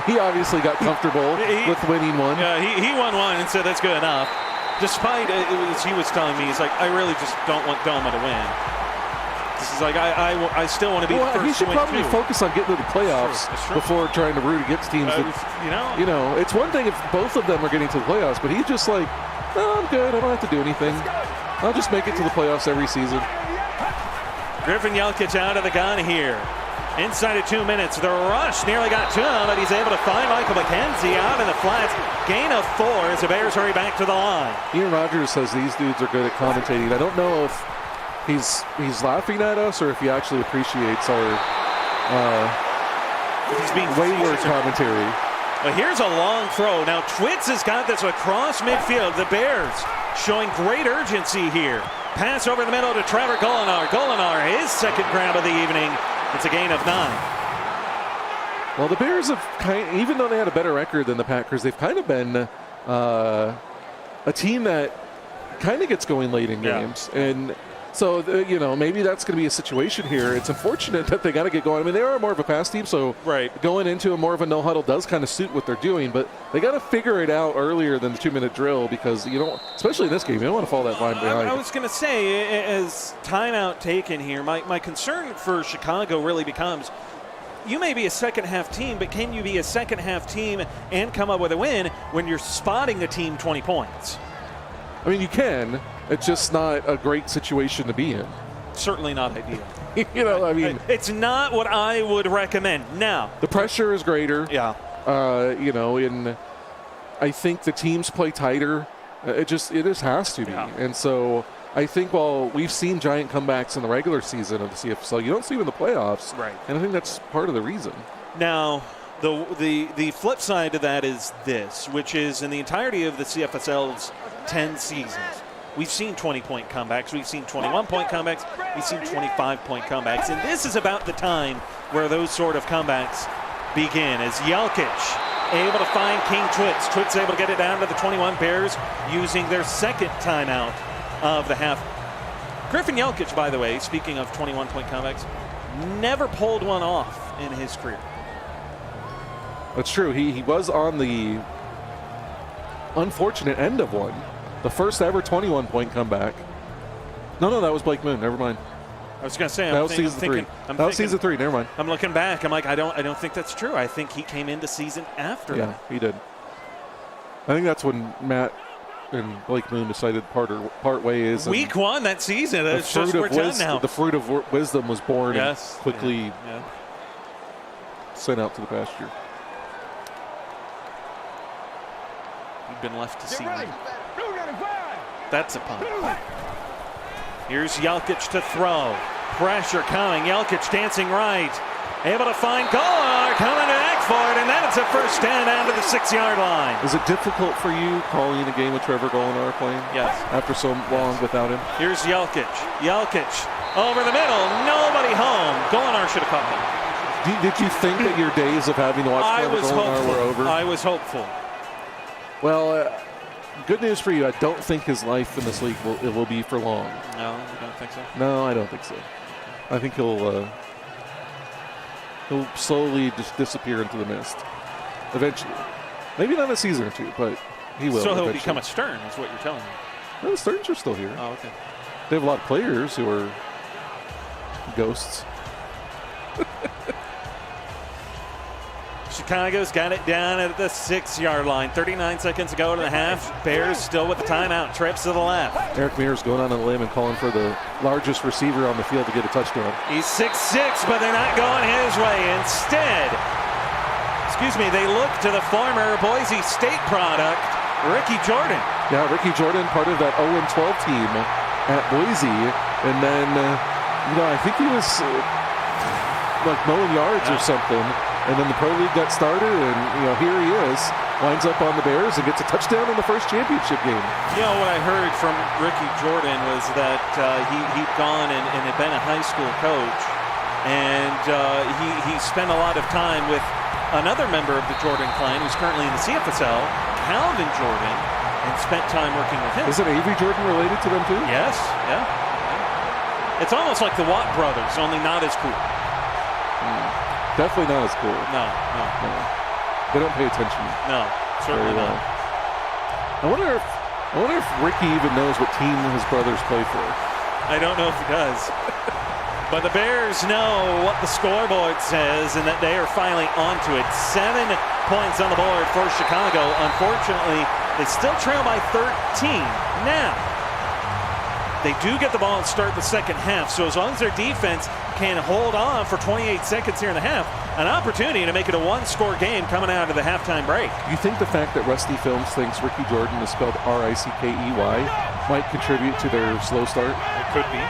B: He obviously got comfortable with winning one.
A: Yeah, he won one and said that's good enough. Despite he was telling me, he's like, I really just don't want Doma to win. This is like I still want to be the first
B: he should
A: to win
B: probably
A: too.
B: focus on getting to the playoffs
A: That's true.
B: before trying to root against teams. That, it's one thing if both of them are getting to the playoffs, but he's just like, no, I'm good. I don't have to do anything. I'll just make it to the playoffs every season.
A: Griffin Jelkic out of the gun here. Inside of 2 minutes, the rush nearly got to him, but he's able to find Michael McKenzie out in the flats. Gain of 4 as the Bears hurry back to the line.
B: Ian Rogers says these dudes are good at commentating. I don't know if he's laughing at us or if he actually appreciates our
A: He's being
B: wayward commentary.
A: Well, here's a long throw. Now Twitz has got this across midfield. The Bears showing great urgency here. Pass over the middle to Trevor Golinar. Golinar, his second grab of the evening. It's a gain of 9.
B: Well, the Bears have even though they had a better record than the Packers, they've kind of been a team that kind of gets going late in games. And so, maybe that's going to be a situation here. It's unfortunate that they got to get going. I mean, they are more of a pass team, so going into more of a no-huddle does kind of suit what they're doing, but they got to figure it out earlier than the 2-minute drill because you don't, especially in this game, you don't want to fall that line behind.
A: I was going to say, as timeout taken here, my concern for Chicago really becomes, you may be a second-half team, but can you be a second-half team and come up with a win when you're spotting a team 20 points?
B: I mean, you can. It's just not a great situation to be in.
A: Certainly not ideal.
B: You know, I mean,
A: It's not what I would recommend. Now,
B: the pressure is greater.
A: yeah.
B: You know, and I think the teams play tighter. It just has to be.
A: Yeah.
B: And so I think while we've seen giant comebacks in the regular season of the CFSL, you don't see them in the playoffs.
A: Right.
B: And I think that's part of the reason.
A: Now, the flip side to that is this, which is in the entirety of the CFSL's 10 seasons, we've seen 20-point comebacks, we've seen 21-point comebacks, we've seen 25-point comebacks, and this is about the time where those sort of comebacks begin. As Jelkic able to find King Twitz. Twitz able to get it down to the 21. Bears using their second timeout of the half. Griffin Jelkic, by the way, speaking of 21-point comebacks, never pulled one off in his career.
B: That's true. He was on the unfortunate end of one. The first ever 21-point comeback. No, that was Blake Moon. Never mind.
A: I was going to say,
B: That was season 3. That was season 3. Never mind.
A: I'm looking back. I'm like, I don't think that's true. I think he came into season after
B: Yeah,
A: that.
B: he did. I think that's when Matt and Blake Moon decided part ways. and
A: Week 1 that season.
B: the
A: It's just
B: fruit
A: we're
B: of
A: done now.
B: the fruit of wisdom was born
A: Yes.
B: and quickly
A: Yeah.
B: sent out to the pasture.
A: You've been left to see.
C: Get ready. 295.
A: That's a punt. Here's Jelkic to throw. Pressure coming. Jelkic dancing right. Able to find Golar coming back for it, and then it's a first down down to the 6-yard line.
B: Is it difficult for you calling a game with Trevor Golinar playing?
A: Yes.
B: After so long without him?
A: Here's Jelkic. Jelkic over the middle. Nobody home. Golinar should have caught him.
B: Did you think that your days of having to watch
A: I
B: Trevor
A: was
B: Golinar
A: hopeful.
B: were over?
A: I was hopeful.
B: Well, good news for you. I don't think his life in this league will be for long.
A: No, you don't think so?
B: No, I don't think so. I think he'll slowly just disappear into the mist. Eventually. Maybe not a season or two, but he will.
A: So he'll
B: eventually.
A: become a Stern, is what you're telling me.
B: No, the Sterns are still here.
A: Oh, okay.
B: They have a lot of players who are ghosts.
A: Chicago's got it down at the 6-yard line. 39 seconds to go to the half. Bears still with the timeout. Trips to the left.
B: Eric Mears going on a limb and calling for the largest receiver on the field to get a touchdown.
A: He's 6'6", but they're not going his way. Instead, they look to the former Boise State product, Ricky Jordan.
B: Yeah, Ricky Jordan, part of that 0-12 team at Boise. And then, I think he was like mowing yards or something. And then the pro league got started, and here he is, winds up on the Bears and gets a touchdown in the first championship game.
A: What I heard from Ricky Jordan was that he'd gone and had been a high school coach, and he spent a lot of time with another member of the Jordan clan who's currently in the CFSL, Calvin Jordan, and spent time working with him.
B: Isn't Avery Jordan related to them too?
A: Yes, yeah. It's almost like the Watt brothers, only not as cool.
B: Definitely not as cool.
A: No.
B: They don't pay attention.
A: No, certainly
B: Very well.
A: not.
B: I wonder if Ricky even knows what team his brothers play for.
A: I don't know if he does. But the Bears know what the scoreboard says and that they are finally onto it. 7 points on the board for Chicago. Unfortunately, they still trail by 13. Now, they do get the ball and start the second half. So as long as their defense can hold on for 28 seconds here in the half, an opportunity to make it a one-score game coming out of the halftime break.
B: You think the fact that Rusty Films thinks Ricky Jordan is spelled R-I-C-K-E-Y might contribute to their slow start?
A: It could be.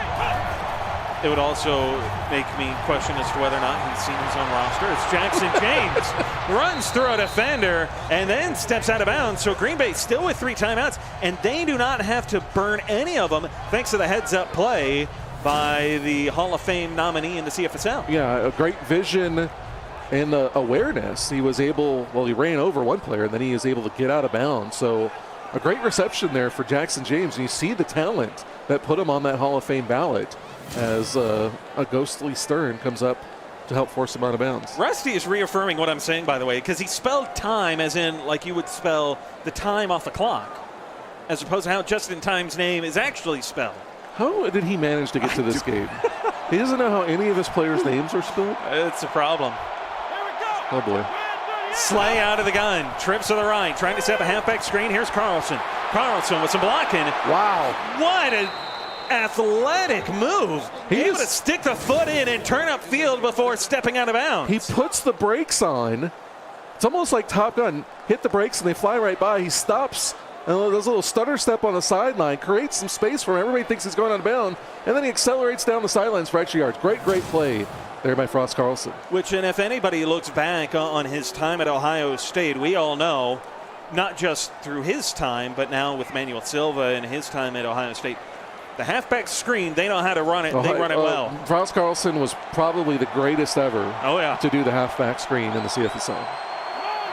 A: It would also make me question as to whether or not he's seen his own roster. It's Jackson James runs through a defender and then steps out of bounds. So Green Bay still with 3 timeouts, and they do not have to burn any of them thanks to the heads-up play by the Hall of Fame nominee in the CFSL.
B: Yeah, a great vision and awareness. He was able, he ran over one player, and then he was able to get out of bounds. So a great reception there for Jackson James. And you see the talent that put him on that Hall of Fame ballot as a ghostly Stern comes up to help force him out of bounds.
A: Rusty is reaffirming what I'm saying, by the way, because he spelled time as in like you would spell the time off the clock, as opposed to how Justin Time's name is actually spelled.
B: How did he manage to get to this game? He doesn't know how any of his players' names are spelled?
A: It's a problem.
C: Here we go.
B: Oh, boy.
A: Slay out of the gun, trips to the right, trying to set up a halfback screen. Here's Carlson. Carlson with some blocking.
B: Wow.
A: What an athletic move. Able to stick the foot in and turn up field before stepping out of bounds.
B: He puts the brakes on. It's almost like Top Gun. Hit the brakes and they fly right by. He stops and does a little stutter step on the sideline, creates some space for him. Everybody thinks he's going out of bounds, and then he accelerates down the sidelines for extra yards. Great play there by Frost Carlson.
A: Which, and if anybody looks back on his time at Ohio State, we all know, not just through his time, but now with Manuel Silva and his time at Ohio State, the halfback screen, they know how to run it. They run it well.
B: Frost Carlson was probably the greatest ever to do the halfback screen in the CFSL.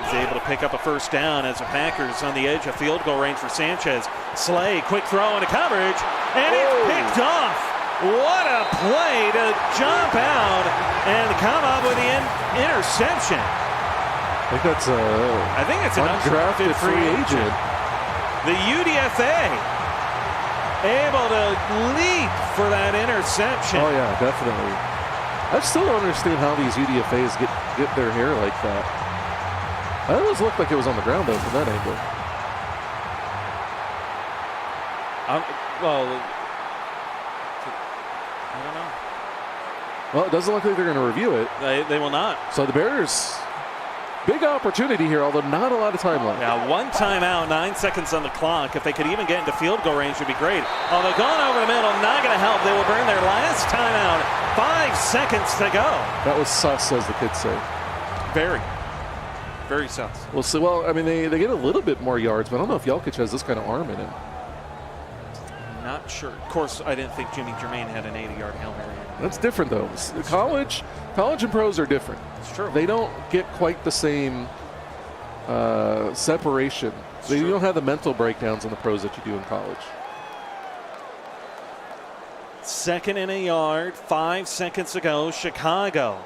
A: He's able to pick up a first down as the Packers on the edge of field goal range for Sanchez. Slay, quick throw into coverage, and it's picked off. What a play to jump out and come up with the interception.
B: I think it's
A: an
B: undrafted free agent.
A: The UDFA able to leap for that interception.
B: Oh yeah, definitely. I still don't understand how these UDFAs get their hair like that. It always looked like it was on the ground, though, from that angle.
A: I don't know.
B: Well, it doesn't look like they're going to review it.
A: They will not.
B: So the Bears, big opportunity here, although not a lot of time left.
A: Yeah, one timeout, 9 seconds on the clock. If they could even get into field goal range, would be great. Although going over the middle, not going to help. They will burn their last timeout. 5 seconds to go.
B: That was sus, as the kids say.
A: Very sus.
B: We'll see. Well, I mean, they get a little bit more yards, but I don't know if Jelkic has this kind of arm in him.
A: Not sure. Of course, I didn't think Jimmy Germain had an 80-yard Hail Mary.
B: That's different, though. College and pros are different.
A: It's true.
B: They don't get quite the same separation. You don't have the mental breakdowns in the pros that you do in college.
A: 2nd and a yard, 5 seconds to go. Chicago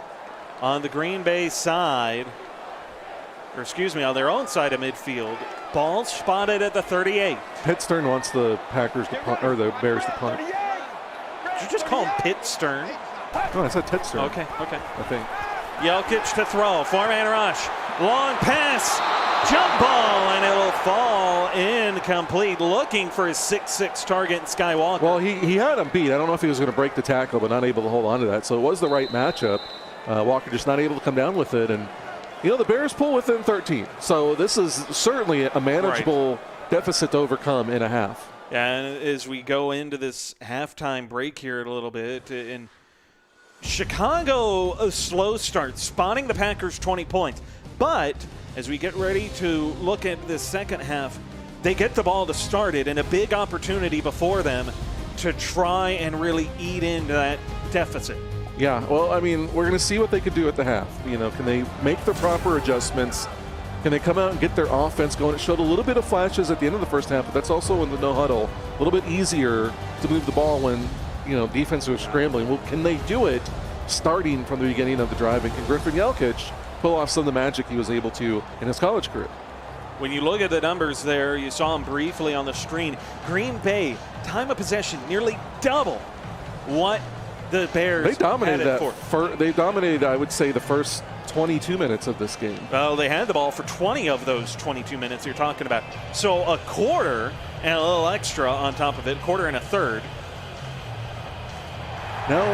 A: on the Green Bay side. Or excuse me, on their own side of midfield. Ball spotted at the 38.
B: Pitt Stern wants the Packers to punt, or the Bears to punt.
A: Did you just call him Pitt Stern?
B: No, I said Pitt Stern.
A: Okay.
B: I think.
A: Jelkic to throw. 4-man rush. Long pass. Jump ball, and it'll fall incomplete. Looking for his 6'6" target, Skywalker.
B: Well, he had him beat. I don't know if he was going to break the tackle, but not able to hold on to that. So it was the right matchup. Walker just not able to come down with it. And the Bears pull within 13. So this is certainly a manageable deficit to overcome in a half.
A: Yeah, and as we go into this halftime break here a little bit, in Chicago, a slow start, spotting the Packers 20 points. But as we get ready to look at the second half, they get the ball to start it, and a big opportunity before them to try and really eat into that deficit.
B: Yeah, well, I mean, we're going to see what they could do at the half. Can they make the proper adjustments? Can they come out and get their offense going? It showed a little bit of flashes at the end of the first half, but that's also in the no huddle. A little bit easier to move the ball when, defense was scrambling. Well, can they do it starting from the beginning of the drive? And can Griffin Jelkic pull off some of the magic he was able to in his college career?
A: When you look at the numbers there, you saw him briefly on the screen. Green Bay, time of possession, nearly double what the Bears
B: They dominated
A: had it
B: that. They dominated, I would say, the first 22 minutes of this game.
A: Well, they had the ball for 20 of those 22 minutes you're talking about. So a quarter and a little extra on top of it, quarter and a third.
B: Now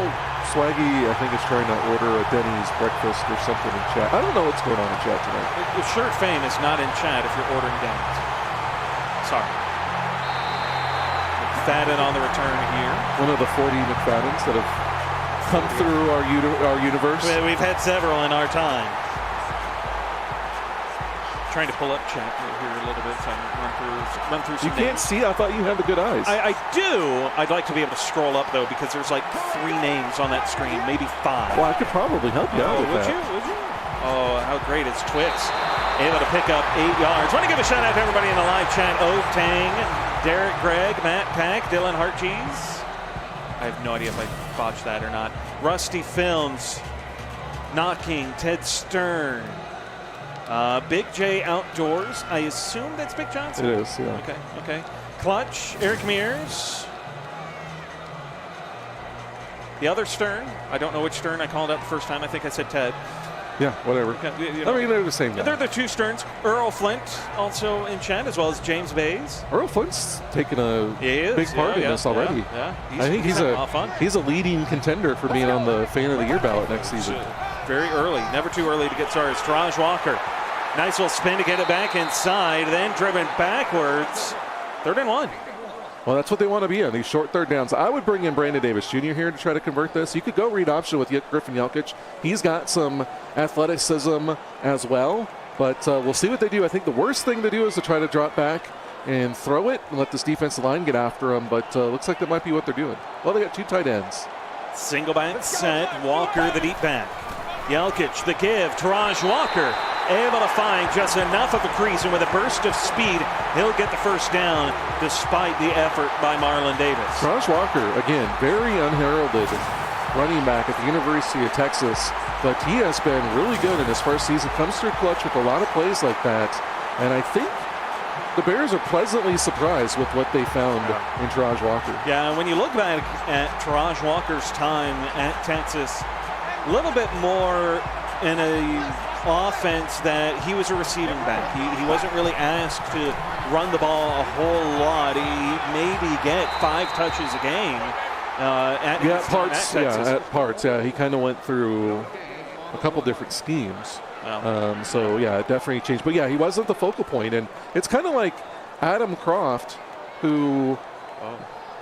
B: Swaggy, I think, is trying to order a Denny's breakfast or something in chat. I don't know what's going on in chat tonight.
A: The shirt fame is not in chat if you're ordering Denny's. Sorry. McFadden on the return here.
B: One of the 40 McFaddens that have come through our universe.
A: We've had several in our time. Trying to pull up chat here a little bit so I can run through some
B: You can't
A: names.
B: see? I thought you had the good eyes.
A: I do. I'd like to be able to scroll up, though, because there's like 3 names on that screen, maybe 5.
B: Well, I could probably help you out with
A: would
B: that.
A: Would you? Oh, how great is Twix. Able to pick up 8 yards. Want to give a shout out to everybody in the live chat. Tang, Derek Gregg, Matt Pack, Dylan Hartgees. I have no idea if I botched that or not. Rusty Films, Knocking, Ted Stern. Big J Outdoors. I assume that's Big Johnson?
B: It is, yeah.
A: Okay. Clutch, Eric Mears. The other Stern. I don't know which Stern I called out the first time. I think I said Ted.
B: Yeah, whatever.
A: Okay,
B: I mean, they're the same guy.
A: They're the two Sterns. Earl Flint also in chat, as well as James Bays.
B: Earl Flint's taken a
A: He is,
B: big part in this already.
A: Yeah.
B: I think he's
A: having a lot of fun.
B: a leading contender for being on the Fan of the Year ballot next season.
A: Very early, never too early to get started. Taraj Walker, nice little spin to get it back inside, then driven backwards. 3rd and 1.
B: Well, that's what they want to be on, these short third downs. I would bring in Brandon Davis Jr. here to try to convert this. You could go read option with Griffin Jelkic. He's got some athleticism as well, but we'll see what they do. I think the worst thing to do is to try to drop back and throw it and let this defensive line get after them, but looks like that might be what they're doing. Well, they got 2 tight ends.
A: Single back set, Walker the deep back. Jelkic the give, Taraj Walker able to find just enough of a crease, and with a burst of speed, he'll get the first down despite the effort by Marlon Davis.
B: Taraj Walker, again, very unheralded running back at the University of Texas, but he has been really good in his first season. Comes through clutch with a lot of plays like that, and I think the Bears are pleasantly surprised with what they found in Taraj Walker.
A: Yeah, when you look back at Taraj Walker's time at Texas, a little bit more in a offense that he was a receiving back. He wasn't really asked to run the ball a whole lot. He maybe get 5 touches a game at
B: parts. Yeah, he kind of went through a couple different schemes.
A: Wow.
B: So yeah, it definitely changed. But yeah, he wasn't the focal point, and it's kind of like Adam Croft, who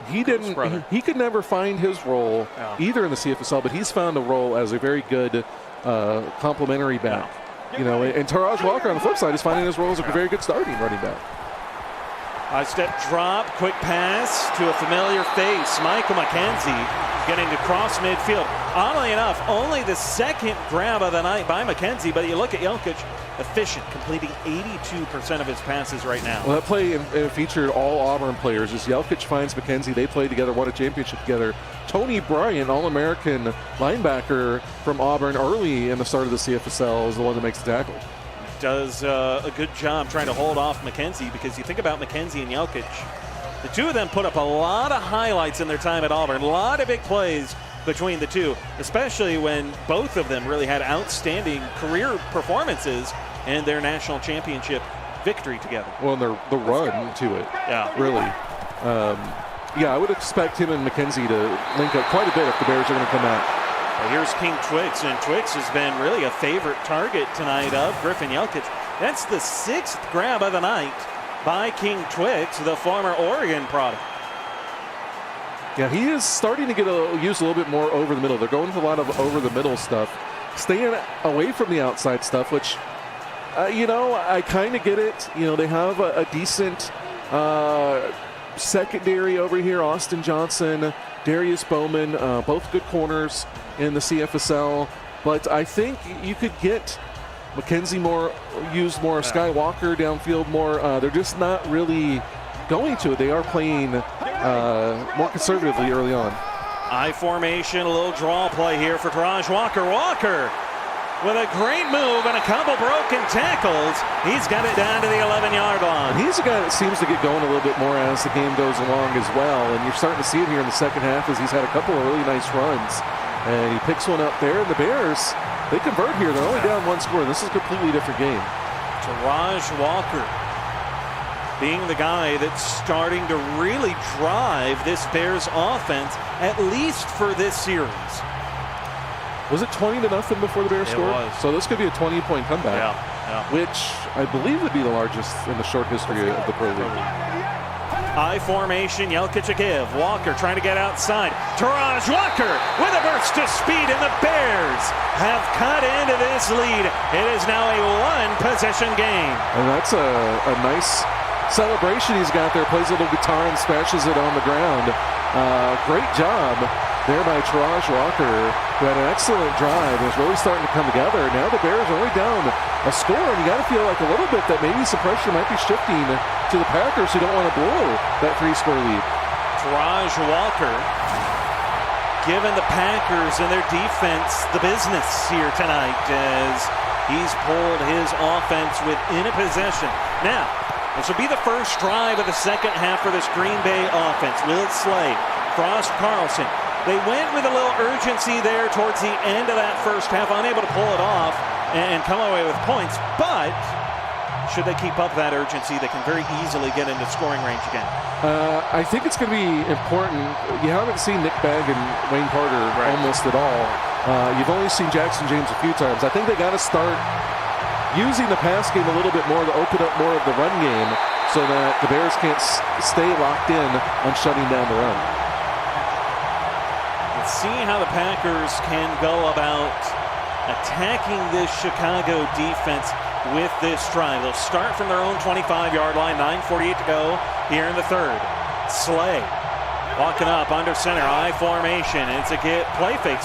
B: he could never find his role either in the CFSL, but he's found a role as a very good complementary back. You know, and Taraj Walker on the flip side is finding his role as a very good starting running back.
A: High step drop, quick pass to a familiar face. Michael McKenzie getting across midfield. Oddly enough, only the 2nd grab of the night by McKenzie, but you look at Jelkic, efficient, completing 82% of his passes right now.
B: Well, that play featured all Auburn players. As Jelkic finds McKenzie, they played together, won a championship together. Tony Bryant, All-American linebacker from Auburn early in the start of the CFSL, is the one that makes the tackle.
A: Does a good job trying to hold off McKenzie, because you think about McKenzie and Jelkic, the two of them put up a lot of highlights in their time at Auburn, a lot of big plays between the two, especially when both of them really had outstanding career performances in their national championship victory together.
B: Well, and the run to it, really. I would expect him and McKenzie to link up quite a bit if the Bears are going to come out.
A: Well, here's King Twix, and Twix has been really a favorite target tonight of Griffin Jelkic. That's the 6th grab of the night by King Twix, the former Oregon product.
B: Yeah, he is starting to get used a little bit more over the middle. They're going to a lot of over the middle stuff, staying away from the outside stuff, which, I kind of get it. You know, they have a decent secondary over here. Austin Johnson, Darius Bowman, both good corners in the CFSL. But I think you could get McKenzie used more, Skywalker downfield more. They're just not really going to it. They are playing more conservatively early on.
A: I formation, a little draw play here for Taraj Walker. Walker with a great move and a couple broken tackles. He's got it down to the 11-yard line.
B: And he's a guy that seems to get going a little bit more as the game goes along as well. And you're starting to see it here in the second half as he's had a couple of really nice runs. And he picks one up there. And the Bears, they convert here. They're only down 1 score. This is a completely different game.
A: Taraj Walker being the guy that's starting to really drive this Bears offense, at least for this series.
B: Was it 20-0 before the Bears scored?
A: Was.
B: So this could be a 20-point comeback, which I believe would be the largest in the short history of the Pro League.
A: I formation, Jelkic a give. Walker trying to get outside. Taraj Walker with a burst of speed, and the Bears have cut into this lead. It is now a 1-possession game.
B: And that's a nice celebration he's got there. Plays a little guitar and smashes it on the ground. Great job there by Taraj Walker, who had an excellent drive and is really starting to come together. Now the Bears are only down a score, and you got to feel like a little bit that maybe some pressure might be shifting to the Packers, who don't want to blow that 3-score lead.
A: Taraj Walker giving the Packers and their defense the business here tonight as he's pulled his offense within a possession. Now, this will be the first drive of the second half for this Green Bay offense. Will Slade, Frost Carlson. They went with a little urgency there towards the end of that first half, unable to pull it off. and come away with points. But should they keep up that urgency, they can very easily get into scoring range again.
B: I think it's going to be important. You haven't seen Nick Bagg and Wayne Carter almost at all. You've only seen Jackson James a few times. I think they got to start using the pass game a little bit more to open up more of the run game so that the Bears can't stay locked in on shutting down the run.
A: Let's see how the Packers can go about attacking this Chicago defense with this drive. They'll start from their own 25-yard line, 9:48 to go here in the third. Slay walking up under center, I formation. It's a play fake,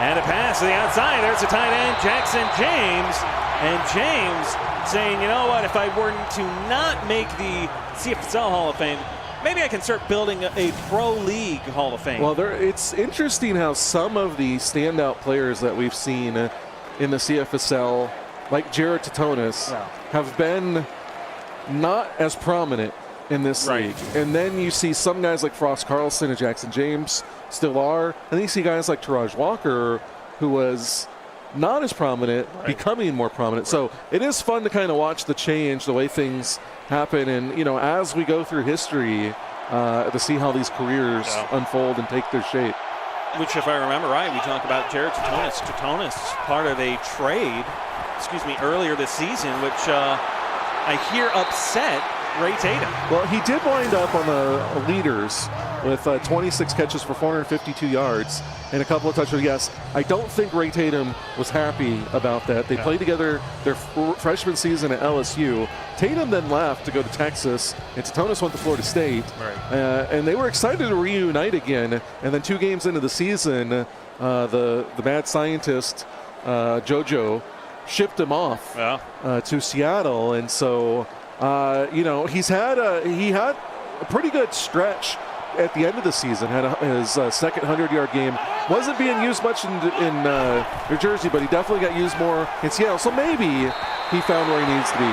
A: and a pass to the outside. There's a tight end, Jackson James. And James saying, you know what, if I were to not make the CFSL Hall of Fame, maybe I can start building a pro league Hall of Fame.
B: Well, it's interesting how some of the standout players that we've seen in the CFSL, like Jared Tatonis, have been not as prominent in this league. And then you see some guys like Frost Carlson and Jackson James still are. And then you see guys like Taraj Walker, who was not as prominent, becoming more prominent. So it is fun to kind of watch the change, the way things happen. And, you know, as we go through history, to see how these careers unfold and take their shape.
A: Which, if I remember right, we talked about Jared Tatonis. Tatonis, part of a trade, earlier this season, which I hear upset Ray Tatum.
B: Well, he did wind up on the leaders with 26 catches for 452 yards and a couple of touchdowns. Yes, I don't think Ray Tatum was happy about that. They played together their freshman season at LSU. Tatum then left to go to Texas, and Tatonis went to Florida State. And they were excited to reunite again. And then 2 games into the season, the mad scientist, JoJo, shipped him off to Seattle. And so, you know, he had a pretty good stretch at the end of the season. Had his second 100-yard game. Wasn't being used much in New Jersey, but he definitely got used more in Seattle. So maybe he found where he needs to be.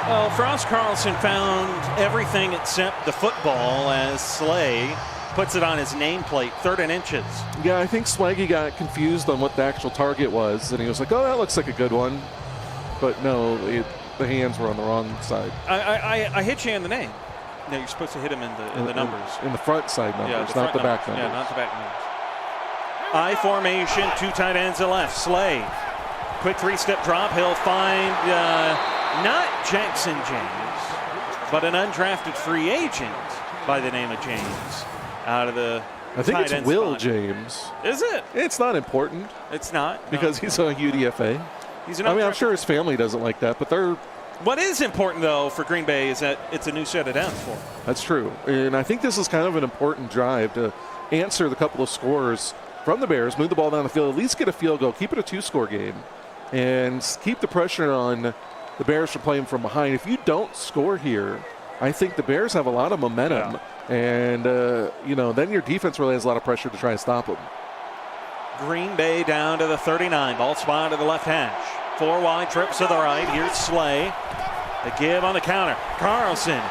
A: Well, Frost Carlson found everything except the football as Slay puts it on his nameplate, 3rd and inches.
B: Yeah, I think Swaggy got confused on what the actual target was, and he was like, oh, that looks like a good one. But no, the hands were on the wrong side.
A: I hit you in the name. No, you're supposed to hit him in the numbers.
B: In the front side numbers, not the back numbers.
A: Yeah, not the back numbers. I formation, 2 tight ends to left. Slay, quick 3-step drop. He'll find not Jackson James, but an undrafted free agent by the name of James out of the
B: I think it's Will
A: spot.
B: James.
A: Is it?
B: It's not important.
A: It's not.
B: Because he's a UDFA. I'm sure his family doesn't like that, but they're...
A: What is important, though, for Green Bay is that it's a new set of downs for them.
B: That's true. And I think this is kind of an important drive to answer the couple of scores from the Bears, move the ball down the field, at least get a field goal, keep it a 2-score game, and keep the pressure on the Bears from playing from behind. If you don't score here, I think the Bears have a lot of momentum, and, you know, then your defense really has a lot of pressure to try and stop them.
A: Green Bay down to the 39. Ball spot to the left hash. 4 wide trips to the right. Here's Slay. The give on the counter. Carlson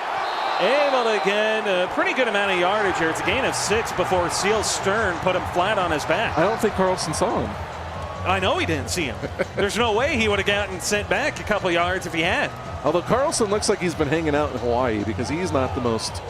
A: able to get a pretty good amount of yardage here. It's a gain of 6 before Seal Stern put him flat on his back.
B: I don't think Carlson saw him.
A: I know he didn't see him. There's no way he would have gotten sent back a couple yards if he had.
B: Although Carlson looks like he's been hanging out in Hawaii because he's not the most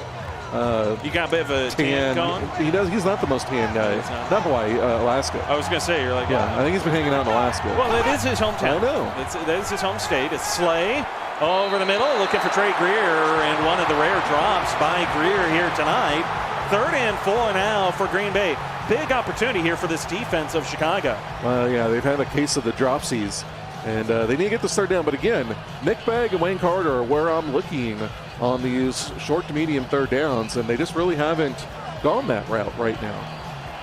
A: you got a bit of a tan going?
B: He's not the most tan guy. Not Hawaii, Alaska.
A: I was going to say, you're like...
B: Yeah, I think he's been hanging out in Alaska.
A: Well, it is his hometown.
B: I know.
A: That is his home state. It's Slay over the middle, looking for Trey Greer, and one of the rare drops by Greer here tonight. 3rd and 4 now for Green Bay. Big opportunity here for this defense of Chicago.
B: Well, yeah, they've had a case of the dropsies, and they need to get the start down. But again, Nick Bagg and Wayne Carter are where I'm looking on these short to medium 3rd downs, and they just really haven't gone that route right now.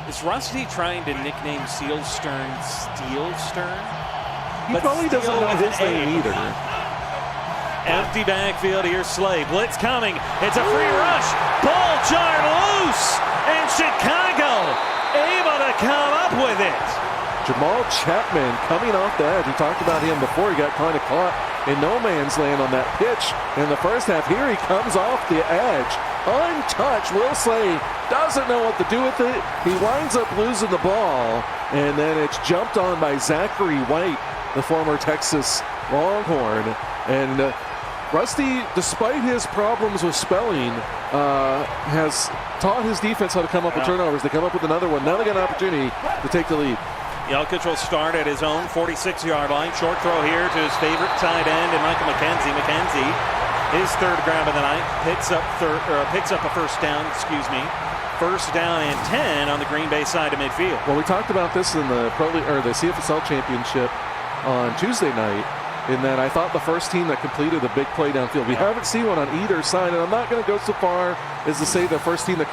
A: Is Rusty trying to nickname Seal Stern Steel Stern?
B: He probably doesn't know his name either.
A: Empty backfield here, Slay. Blitz coming. It's a free rush. Ball jarred loose, and Chicago able to come up with it.
B: Jamal Chapman coming off the edge. We talked about him before. He got kind of caught in no man's land on that pitch in the first half. Here he comes off the edge, untouched. Will Slay doesn't know what to do with it. He winds up losing the ball, and then it's jumped on by Zachary White, the former Texas Longhorn. And Rusty, despite his problems with spelling, has taught his defense how to come up with turnovers. They come up with another one. Now they got an opportunity to take the lead.
A: Yelkich will start at his own 46-yard line. Short throw here to his favorite tight end, and Michael McKenzie. McKenzie, his third grab of the night, picks up a first down. First down and 10 on the Green Bay side of midfield.
B: Well, we talked about this in the the CFSL championship on Tuesday night, in that I thought the first team that completed a big play downfield. We haven't seen one on either side, and I'm not going to go so far as to say the first team that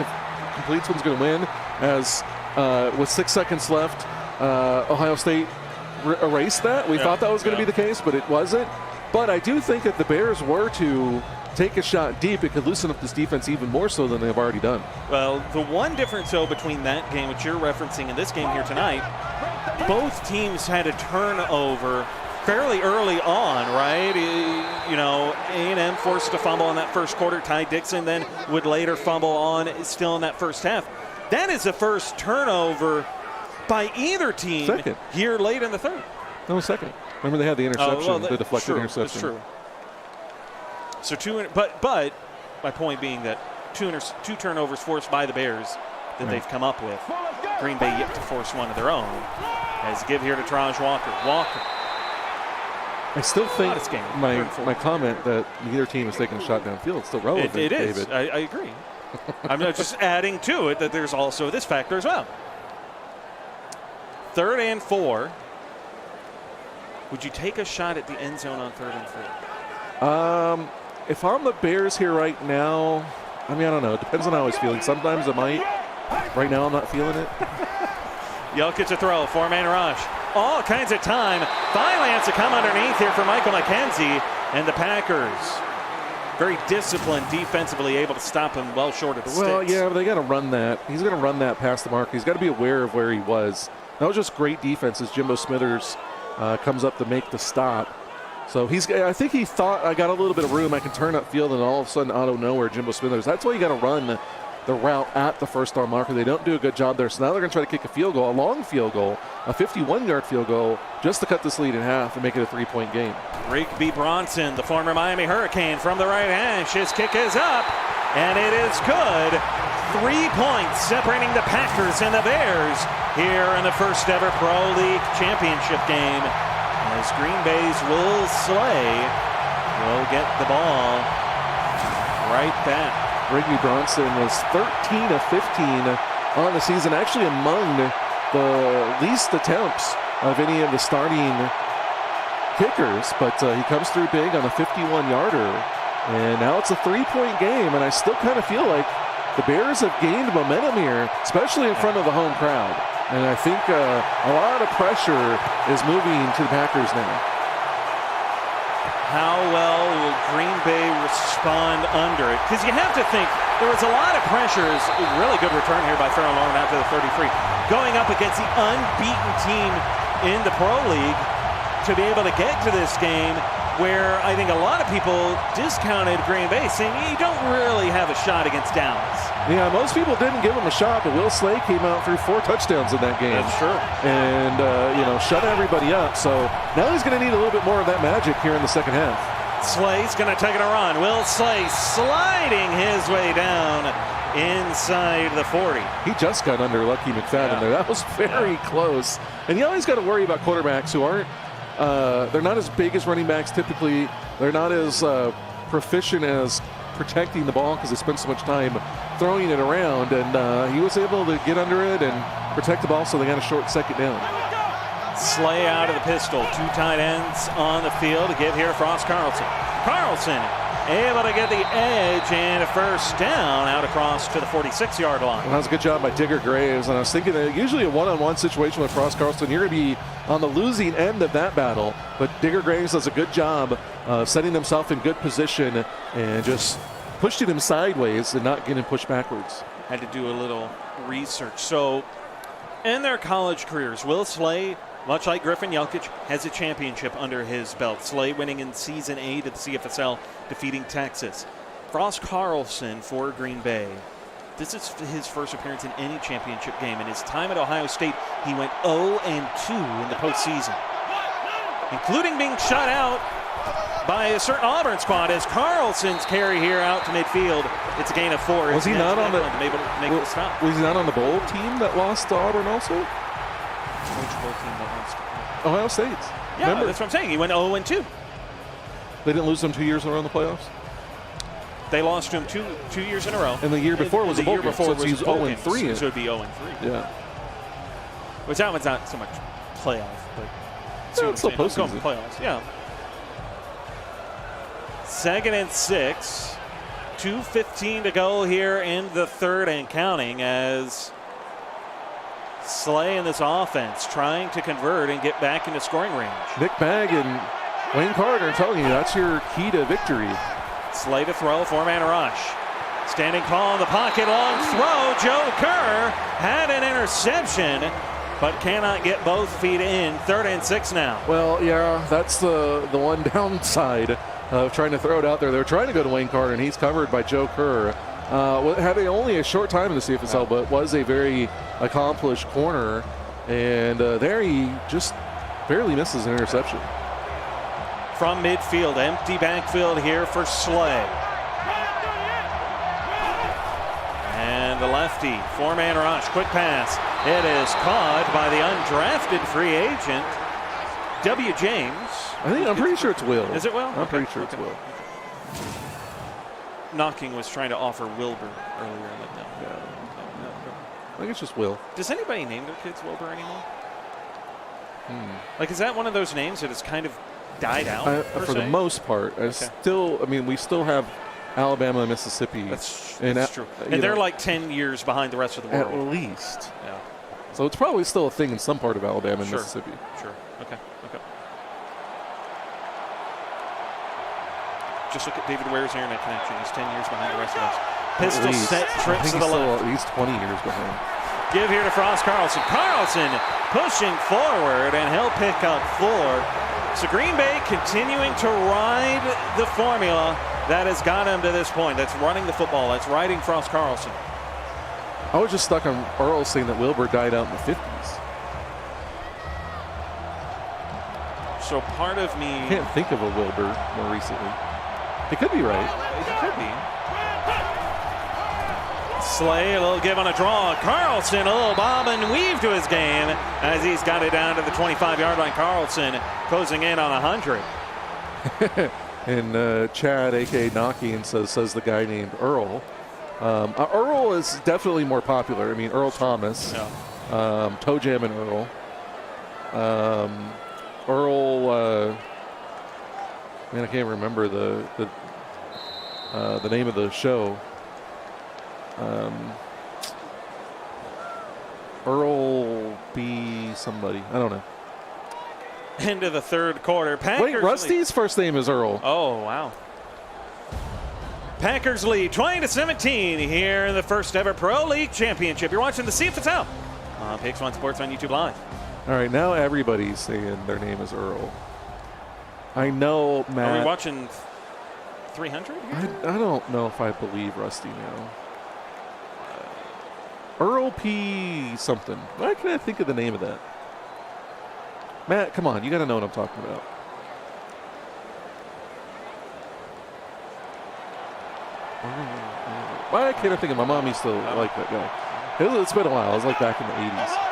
B: completes one's going to win, as with 6 seconds left, Ohio State erased that. We thought that was going to be the case, but it wasn't. But I do think that the Bears were to take a shot deep, it could loosen up this defense even more so than they've already done.
A: Well, the one difference, though, between that game, which you're referencing, and this game here tonight, both teams had a turnover fairly early on, right? You know, A&M forced a fumble in that first quarter. Ty Dixon then would later fumble on still in that first half. That is the first turnover by either team here late in the third.
B: No, second. Remember they had the interception, the deflected interception.
A: That's true. So but my point being that two turnovers forced by the Bears that they've come up with. Green Bay yet to force one of their own. As give here to Traj Walker.
B: I still think my comment that neither team is taking a shot downfield is still relevant,
A: it is.
B: David.
A: I agree. I'm just adding to it that there's also this factor as well. 3rd and 4. Would you take a shot at the end zone on 3rd and 4?
B: If I'm the Bears here right now, I mean, I don't know. It depends on how I was feeling. Sometimes I might. Right now, I'm not feeling it.
A: Yelkich a throw, 4-man rush. All kinds of time. Finally has to come underneath here for Michael McKenzie. And the Packers, very disciplined defensively, able to stop him well short of the sticks.
B: Well, yeah, but they got to run that. He's going to run that past the mark. He's got to be aware of where he was. That was just great defense as Jimbo Smithers comes up to make the stop. So I think he thought, I got a little bit of room, I can turn upfield, and all of a sudden, out of nowhere, Jimbo Smithers. That's why you got to run the route at the first down marker. They don't do a good job there. So now they're going to try to kick a field goal, a long field goal, a 51-yard field goal, just to cut this lead in half and make it a 3-point game.
A: Rigby Bronson, the former Miami Hurricane, from the right hash. His kick is up, and it is good. 3 points separating the Packers and the Bears here in the first ever Pro League championship game, as Green Bay's Will Slay will get the ball right back.
B: Rigby Bronson was 13 of 15 on the season, actually among the least attempts of any of the starting kickers, but he comes through big on a 51-yarder, and now it's a 3-point game, and I still kind of feel like the Bears have gained momentum here, especially in front of the home crowd. And I think a lot of pressure is moving to the Packers now.
A: How well will Green Bay respond under it? Because you have to think there was a lot of pressures. Really good return here by Farrell Lauren out to the 33. Going up against the unbeaten team in the Pro League to be able to get to this game where I think a lot of people discounted Green Bay, saying you don't really have a shot against Dallas.
B: Yeah, most people didn't give him a shot, but Will Slay came out through 4 touchdowns in that game.
A: That's true.
B: And, shut everybody up. So now he's going to need a little bit more of that magic here in the second half.
A: Slay's going to take it a run. Will Slay sliding his way down inside the 40.
B: He just got under Lucky McFadden there. That was very close. And you always got to worry about quarterbacks who aren't, they're not as big as running backs typically. They're not as proficient as protecting the ball because they spend so much time throwing it around. And he was able to get under it and protect the ball, so they got a short second down.
A: Slay out of the pistol. 2 tight ends on the field to give here Frost Carlson. Carlson able to get the edge and a first down out across to the 46-yard line.
B: Well, that was a good job by Digger Graves. And I was thinking that usually a one-on-one situation with Frost Carlson, you're going to be on the losing end of that battle. But Digger Graves does a good job setting himself in good position and just pushing him sideways and not getting pushed backwards.
A: Had to do a little research. So in their college careers, Will Slay much like Griffin Jelkic, has a championship under his belt. Slay winning in Season 8 of the CFSL, defeating Texas. Frost Carlson for Green Bay. This is his first appearance in any championship game. In his time at Ohio State, he went 0-2 in the postseason, including being shut out by a certain Auburn squad as Carlson's carry here out to midfield. It's a gain of 4.
B: Was he not on the
A: stop?
B: Was he not on the bowl team that lost to Auburn also?
A: Which bowl team that lost?
B: Ohio State's.
A: Yeah,
B: Remember?
A: that's what I'm saying. He went 0-2.
B: They didn't lose them 2 years in a row in the playoffs?
A: They lost to him two years in a row.
B: And the year before was a bowl game, so he's 0-3.
A: So it would be 0-3.
B: Yeah.
A: Which that one's not so much playoff, but
B: It's still postseason.
A: Playoffs, yeah. 2nd and 6. 2:15 to go here in the third and counting as Slay in this offense trying to convert and get back into scoring range.
B: Nick Bagg and Wayne Carter are telling you that's your key to victory.
A: Slay to throw, 4-man rush. Standing tall in the pocket, long throw. Joe Kerr had an interception, but cannot get both feet in. 3rd and 6 now.
B: Well, yeah, that's the one downside of trying to throw it out there. They're trying to go to Wayne Carter, and he's covered by Joe Kerr. Had only a short time in the CFSL, but was a very accomplished corner. And there he just barely misses an interception.
A: From midfield, empty backfield here for Slay. And the lefty, 4-man rush, quick pass. It is caught by the undrafted free agent, W. James.
B: I'm pretty sure it's Will.
A: Is it Will?
B: I'm pretty sure it's Will.
A: Knocking was trying to offer Wilbur earlier. No.
B: I think it's just Will.
A: Does anybody name their kids Wilbur anymore? Like, is that one of those names that has kind of died out?
B: For the most part. We still have Alabama and Mississippi.
A: That's
B: and
A: true. And they're like 10 years behind the rest of the world.
B: At least.
A: Yeah.
B: So it's probably still a thing in some part of Alabama and
A: Sure.
B: Mississippi.
A: Sure. Okay. Just look at David Ware's internet connection. He's 10 years behind the rest of us. Pistol set, trips to the left.
B: At least 20 years behind.
A: Give here to Frost Carlson. Carlson pushing forward, and he'll pick up 4. So Green Bay continuing to ride the formula that has got him to this point. That's running the football. That's riding Frost Carlson.
B: I was just stuck on Earl saying that Wilbur died out in the 50s.
A: So part of me...
B: I can't think of a Wilbur more recently. It could be right.
A: It could be. Slay, a little give on a draw. Carlson, a little bob and weave to his game as he's got it down to the 25-yard line. Carlson closing in on 100.
B: And Chad, a.k.a. Knocking, says the guy named Earl. Earl is definitely more popular. I mean, Earl Thomas, Toe Jam and Earl. Earl, I can't remember the name of the show. Earl B. somebody. I don't know.
A: Into the third quarter. Packers
B: Wait, Rusty's first name is Earl.
A: Oh, wow. Packers lead 20-17 here in the first ever Pro League Championship. You're watching the CFSL on PX1 Sports on YouTube Live.
B: All right, now everybody's saying their name is Earl. I know, Matt.
A: Are we watching 300 here?
B: I don't know if I believe Rusty now. Earl P. something. Why can't I think of the name of that? Matt, come on. You got to know what I'm talking about. Why can't I think of my mom used to like that guy? It's been a while. It was like back in the 80s.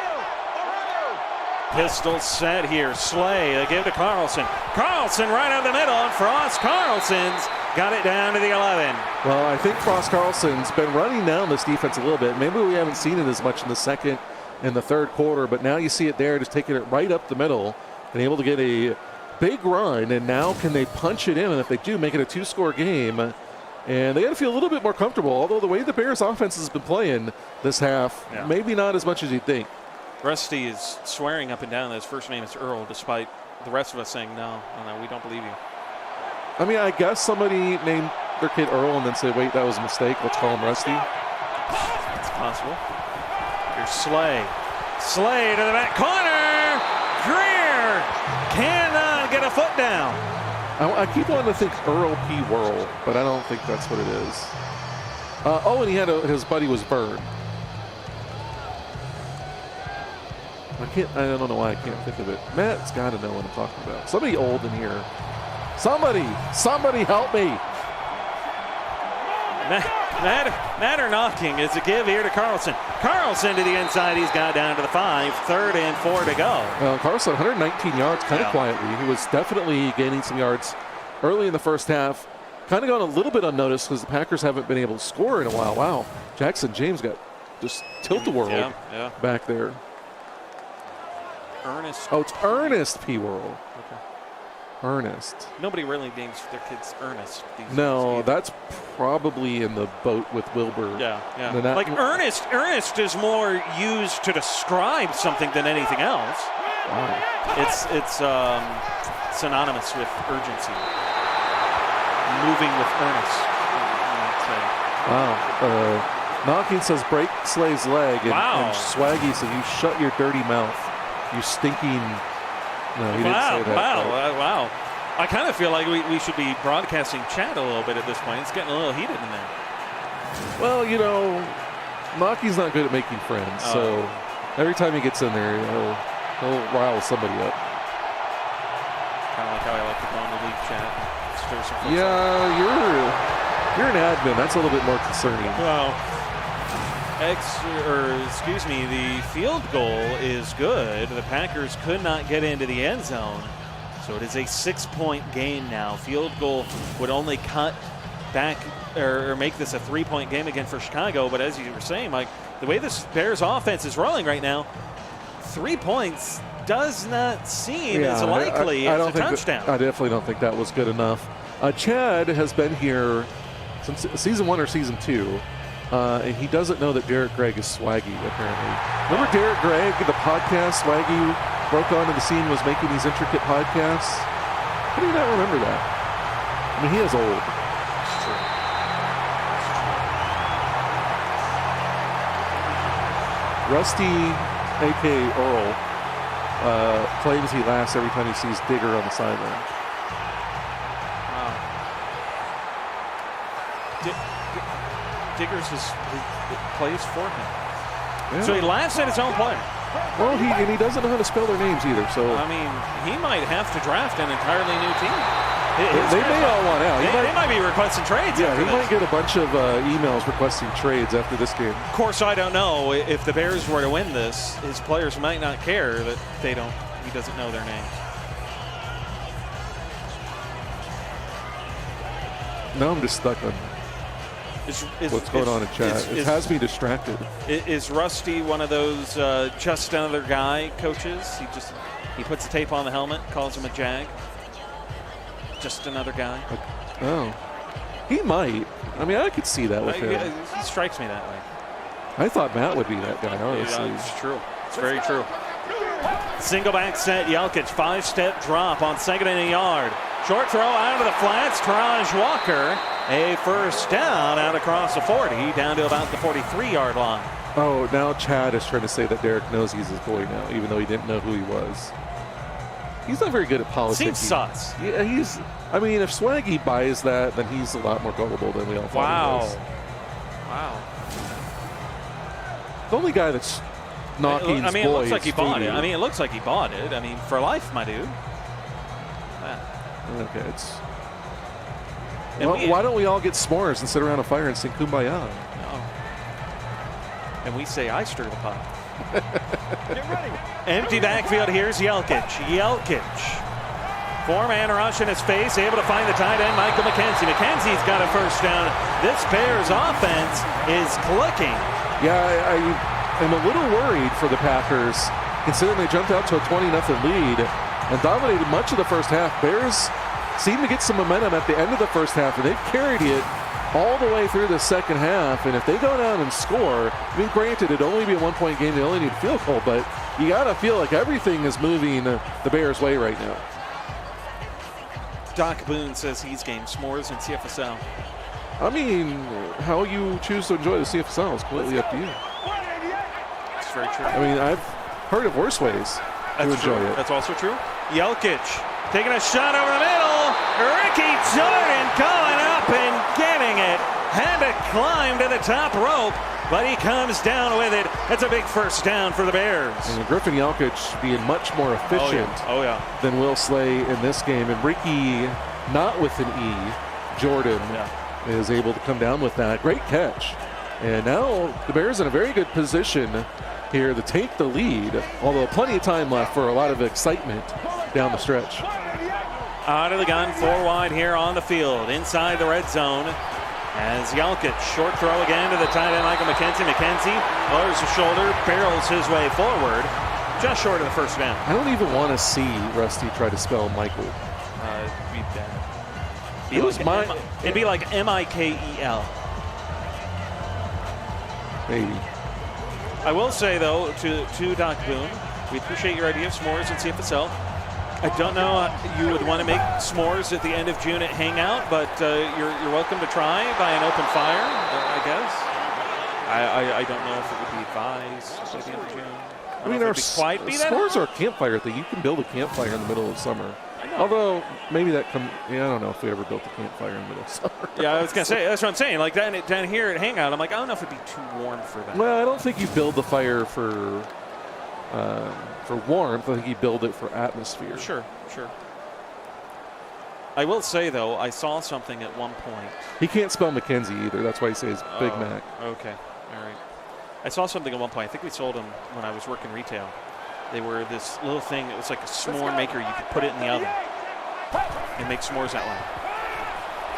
A: Pistol set here. Slay. They give to Carlson. Carlson right out the middle. And Frost Carlson's got it down to the 11.
B: Well, I think Frost Carlson's been running down this defense a little bit. Maybe we haven't seen it as much in the second and the third quarter, but now you see it there, just taking it right up the middle and able to get a big run. And now can they punch it in? And if they do, make it a 2-score game. And they got to feel a little bit more comfortable, although the way the Bears offense has been playing this half, maybe not as much as you'd think.
A: Rusty is swearing up and down that his first name is Earl, despite the rest of us saying, no, we don't believe you.
B: I mean, I guess somebody named their kid Earl and then say, wait, that was a mistake. Let's call him Rusty.
A: It's possible. Here's Slay. Slay to the back corner. Greer cannot get a foot down.
B: I keep wanting to think Earl P. Whirl, but I don't think that's what it is. And he had his buddy was Vern. I don't know why I can't think of it. Matt's got to know what I'm talking about. Somebody old in here. Somebody help me.
A: Matter knocking is a give here to Carlson. Carlson to the inside. He's got down to the 5. 3rd and 4 to go.
B: Well, Carlson, 119 yards, kind of quietly. He was definitely gaining some yards early in the first half. Kind of gone a little bit unnoticed because the Packers haven't been able to score in a while. Wow. Jackson James got just tilt-the-world back there.
A: Ernest.
B: Oh, it's Ernest P. Whirl. Ernest.
A: Nobody really names their kids Ernest these days
B: No,
A: either.
B: that's probably in the boat with Wilbur.
A: Yeah.
B: Like
A: Ernest is more used to describe something than anything else.
B: Wow.
A: It's synonymous with urgency. Moving with earnest.
B: Wow. Knocking says break Slay's leg, and Swaggy says you shut your dirty mouth. You stinking. No, he didn't say that.
A: Wow. I kind of feel like we should be broadcasting chat a little bit at this point. It's getting a little heated in there.
B: Well, Knocking's not good at making friends, so every time he gets in there, he'll rile somebody up.
A: Kind of like how I like to go into league chat. And stir some folks up.
B: Yeah, you're an admin. That's a little bit more concerning.
A: Well, the field goal is good. The Packers could not get into the end zone, so it is a 6-point game now. Field goal would only cut back or make this a 3-point game again for Chicago. But as you were saying, Mike, the way this Bears offense is rolling right now, 3 points does not seem as likely as a touchdown.
B: I definitely don't think that was good enough. Chad has been here since season 1 or season 2. And he doesn't know that Derek Gregg is Swaggy, apparently. Remember Derek Gregg, the podcast Swaggy broke onto the scene, was making these intricate podcasts? How do you not remember that? I mean, he is old.
A: It's true.
B: Rusty, a.k.a. Earl, claims he laughs every time he sees Digger on the sideline.
A: Wow. Diggers plays for him.
B: Yeah.
A: So he laughs at his own player.
B: Well, he doesn't know how to spell their names either. So
A: I mean, he might have to draft an entirely new team.
B: they may all want out.
A: They might be requesting trades.
B: Yeah, he might get a bunch of emails requesting trades after this game.
A: Of course, I don't know if the Bears were to win this. His players might not care that he doesn't know their names.
B: Now I'm just stuck on what's going on in chat. It has me distracted.
A: Is Rusty one of those just another guy coaches? He puts the tape on the helmet, calls him a jag. Just another guy.
B: Oh, he might. I mean, I could see that with him.
A: He strikes me that way.
B: I thought Matt would be that guy, honestly.
A: Yeah, it's true. It's very true. Single back set, Jelkic, 5-step drop on 2nd and a yard. Short throw out of the flats, Taraj Walker. A first down out across the 40, down to about the 43-yard line.
B: Oh, now Chad is trying to say that Derek knows he's his boy now, even though he didn't know who he was. He's not very good at politics.
A: Seems sus.
B: Yeah, I mean, if Swaggy buys that, then he's a lot more gullible than we all thought he was.
A: Wow.
B: The only guy that's knocking
A: it looks like he bought it. It looks like he bought it. For life, my dude.
B: Okay, why don't we all get s'mores and sit around a fire and sing Kumbaya?
A: No. And we say, I stir the pot.
C: Get ready.
A: Empty backfield. Here's Jelkic. 4-man rush in his face. Able to find the tight end, Michael McKenzie. McKenzie's got a first down. This Bears offense is clicking.
B: Yeah, I am a little worried for the Packers, considering they jumped out to a 20-0 lead and dominated much of the first half. Bears seem to get some momentum at the end of the first half, and they've carried it all the way through the second half. And if they go down and score, granted, it'd only be a 1-point game. They only need a field goal, but you got to feel like everything is moving the Bears' way right now.
A: Doc Boone says he's game s'mores and CFSL.
B: I mean, how you choose to enjoy the CFSL is completely up to you.
A: It's very true.
B: I mean, I've heard of worse ways. to enjoy it.
A: That's also true. Jelkic taking a shot over the middle. Ricky Jordan going up and getting it. Had to climb to the top rope, but he comes down with it. That's a big first down for the Bears.
B: And Griffin Jelkic being much more efficient than Will Slay in this game. And Ricky, not with an E, Jordan is able to come down with that. Great catch. And now the Bears in a very good position here to take the lead, although plenty of time left for a lot of excitement down the stretch.
A: Out of the gun, 4 wide here on the field, inside the red zone. As Jelkic, short throw again to the tight end Michael McKenzie. McKenzie lowers his shoulder, barrels his way forward, just short of the first down.
B: I don't even want to see Rusty try to spell Michael.
A: Read that. It'd be like Mikel.
B: Maybe.
A: I will say, though, to Doc Boone, we appreciate your idea of s'mores in CFSL. I don't know you would want to make s'mores at the end of June at Hangout, but you're welcome to try by an open fire, I guess. I don't know if it would be advised at the end of June.
B: I mean, our s'mores are a campfire thing. You can build a campfire in the middle of summer. Although, maybe I don't know if we ever built a campfire in the middle of summer.
A: Yeah, I was going to say, that's what I'm saying. Like down here at Hangout, I'm like, I don't know if it'd be too warm for that.
B: Well, I don't think you build the fire for warmth. I think you build it for atmosphere.
A: Sure. I will say, though, I saw something at one point.
B: He can't spell McKenzie either. That's why he says Big Mac.
A: Okay. All right. I saw something at one point. I think we sold them when I was working retail. They were this little thing. It was like a s'more maker. You could put it in the oven and make s'mores that way.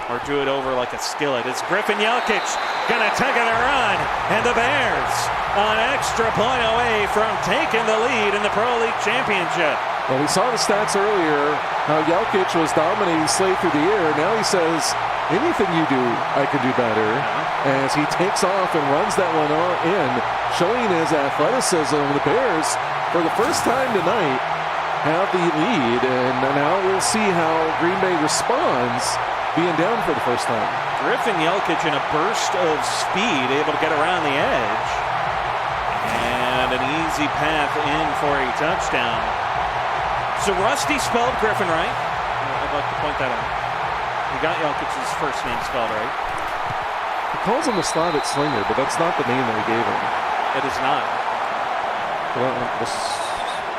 A: Or do it over like a skillet. It's Griffin Jelkic going to take it a run. And the Bears an extra point away from taking the lead in the Pro League Championship.
B: Well, we saw the stats earlier, how Jelkic was dominating Slay through the air. Now he says, anything you do, I can do better. As he takes off and runs that one in, showing his athleticism. The Bears, for the first time tonight, have the lead. And now we'll see how Green Bay responds, being down for the first time.
A: Griffin Jelkic in a burst of speed, able to get around the edge. And an easy path in for a touchdown. So Rusty spelled Griffin right. I'd like to point that out. He got Jelkic's first name spelled right.
B: He calls him the Slavic Slinger, but that's not the name that we gave him.
A: It is not.
B: Well,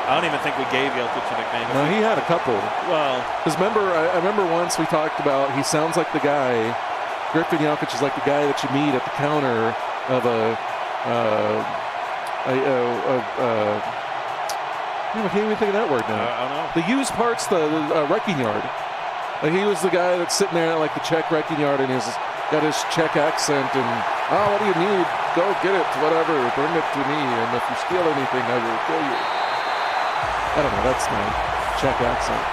A: I don't even think we gave Jelkic a nickname.
B: No, he had a couple.
A: Well,
B: because I remember once we talked about, he sounds like the guy, Griffin Jelkic is like the guy that you meet at the counter of I can't even think of that word now.
A: I don't know.
B: The used parts, the wrecking yard. Like he was the guy that's sitting there at like the Czech wrecking yard and he's got his Czech accent and, what do you need? Go get it, whatever, bring it to me, and if you steal anything, I will kill you. I don't know, that's my Czech accent.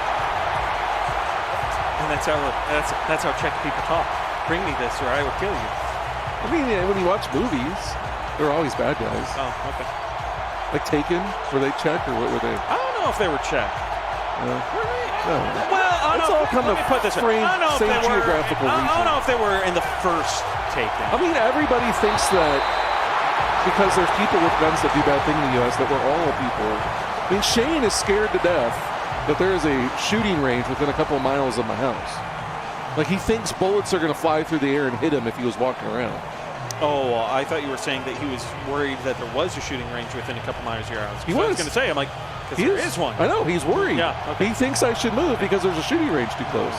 A: And that's how Czech people talk. Bring me this or I will kill you.
B: I mean, when you watch movies, they're always bad guys.
A: Oh, okay.
B: Like Taken, were they Czech or what were they?
A: I don't know if they were Czech.
B: No.
A: Well,
B: it's all kind of same geographical region.
A: I don't know if they were in the first Taken.
B: I mean, everybody thinks that because there's people with guns that do bad things in the U.S. that we're all people. I mean, Shane is scared to death that there is a shooting range within a couple of miles of my house. Like he thinks bullets are going to fly through the air and hit him if he was walking around.
A: Oh, I thought you were saying that he was worried that there was a shooting range within a couple miles of your house.
B: He was.
A: I was going to say, I'm like, there is one.
B: I know, he's worried.
A: Yeah, okay.
B: He thinks I should move because there's a shooting range too close.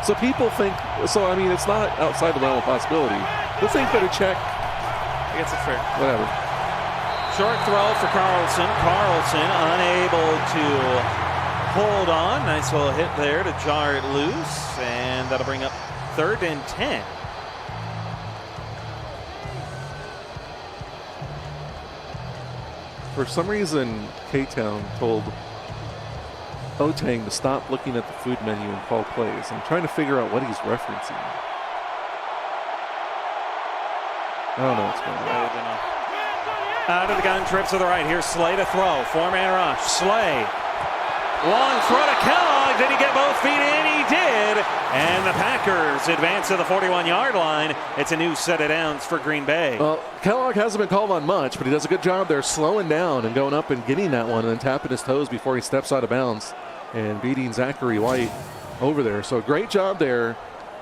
B: So people think, I mean, it's not outside the realm of possibility. They'll think that a Czech.
A: I guess it's fair.
B: Whatever.
A: Short throw for Carlson. Carlson unable to hold on. Nice little hit there to jar it loose. And that'll bring up 3rd and 10.
B: For some reason, K-Town told Otang to stop looking at the food menu and call plays. I'm trying to figure out what he's referencing. I don't know what's going on.
A: I don't know. Out of the gun, trips to the right. Here's Slay to throw. 4-man rush. Slay Long throw to Kellogg. Did he get both feet in? He did. And the Packers advance to the 41-yard line. It's a new set of downs for Green Bay.
B: Well, Kellogg hasn't been called on much, but he does a good job there slowing down and going up and getting that one and then tapping his toes before he steps out of bounds and beating Zachary White over there. So great job there.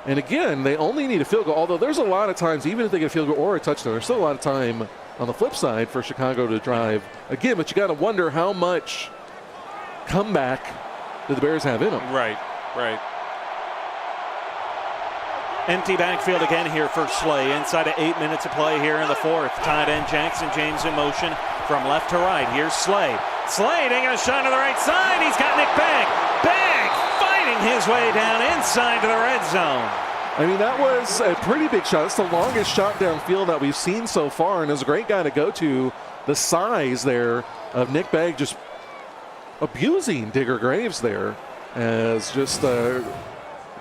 B: And again, they only need a field goal, although there's a lot of times, even if they get a field goal or a touchdown, there's still a lot of time on the flip side for Chicago to drive again. But you got to wonder how much comeback do the Bears have in them.
A: Right. Empty backfield again here for Slay. Inside of 8 minutes of play here in the fourth. Tight end Jackson James in motion from left to right. Here's Slay. Slay taking a shot to the right side. He's got Nick Bagg. Bagg fighting his way down inside to the red zone.
B: I mean, that was a pretty big shot. It's the longest shot downfield that we've seen so far, and it was a great guy to go to. The size there of Nick Bagg just abusing Digger Graves there, as just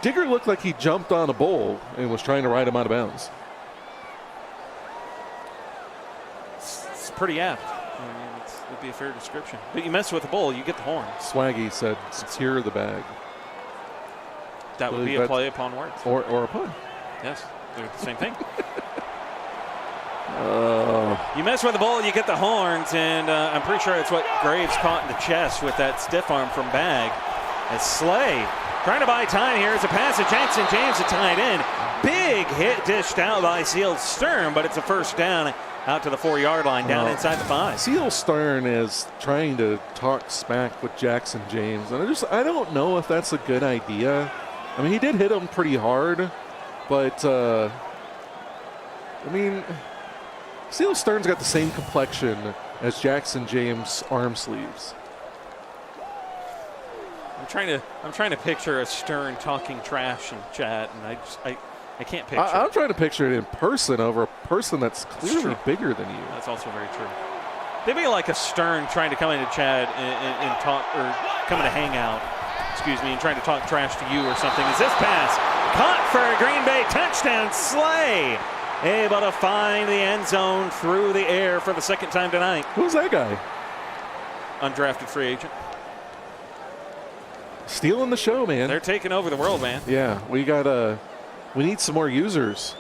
B: Digger looked like he jumped on a bull and was trying to ride him out of bounds.
A: It's pretty apt. I mean, it would be a fair description. But you mess with the bull, you get the horn.
B: Swaggy said, "Secure the bag."
A: That would be a play upon words.
B: Or a pun.
A: Yes, they're the same thing. You mess with the bull, you get the horns, and I'm pretty sure it's what Graves caught in the chest with that stiff arm from Bagg. As Slay trying to buy time here as a pass to Jackson James, a tight end. Big hit dished out by Seal Stern, but it's a first down out to the 4-yard line, down inside the 5.
B: Seal Stern is trying to talk smack with Jackson James, and I don't know if that's a good idea. I mean, he did hit him pretty hard, but I mean, Seal Stern's got the same complexion as Jackson James' arm sleeves.
A: I'm trying to picture a Stern talking trash in chat, and I can't picture.
B: I'm trying to picture it in person over a person that's clearly bigger than you.
A: That's also very true. They'd be like a Stern trying to come into chat and talk, or coming to hang out, and trying to talk trash to you or something. Is this pass caught for a Green Bay touchdown? Slay able to find the end zone through the air for the second time tonight.
B: Who's that guy?
A: Undrafted free agent.
B: Stealing the show, man.
A: They're taking over the world, man.
B: Yeah, we need some more users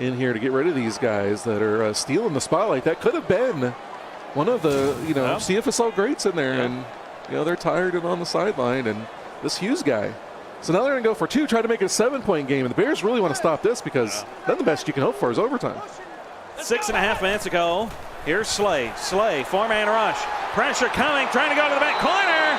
B: in here to get rid of these guys that are stealing the spotlight. That could have been one of the CFSL greats in there, and they're tired and on the sideline, and this Hughes guy. So now they're going to go for 2, try to make it a 7-point game, and the Bears really want to stop this because then the best you can hope for is overtime.
A: 6.5 minutes ago, here's Slay. Slay, 4-man rush. Pressure coming, trying to go to the back corner.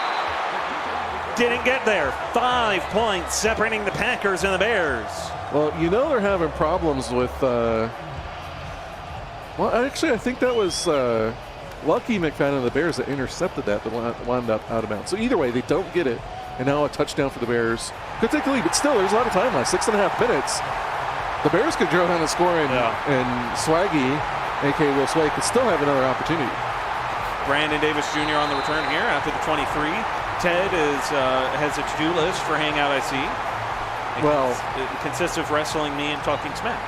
A: Didn't get there. 5 points separating the Packers and the Bears.
B: Well, they're having problems with I think that was Lucky McFadden of the Bears that intercepted that wound up out of bounds. So either way, they don't get it. And now a touchdown for the Bears. Could take the lead, but still, there's a lot of time left. 6.5 minutes. The Bears could drill down and score, and Swaggy, a.k.a. Will Sway, could still have another opportunity.
A: Brandon Davis Jr. on the return here after the 23. Ted has a to-do list for Hangout, I see. It consists of wrestling me and talking smack.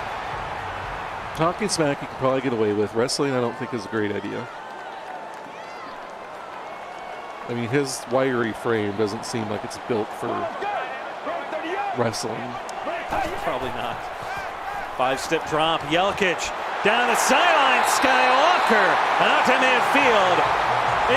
B: Talking smack you can probably get away with. Wrestling I don't think is a great idea. I mean, his wiry frame doesn't seem like it's built for wrestling.
A: Probably not. 5-step drop. Yelkic down the sideline. Skywalker out to midfield.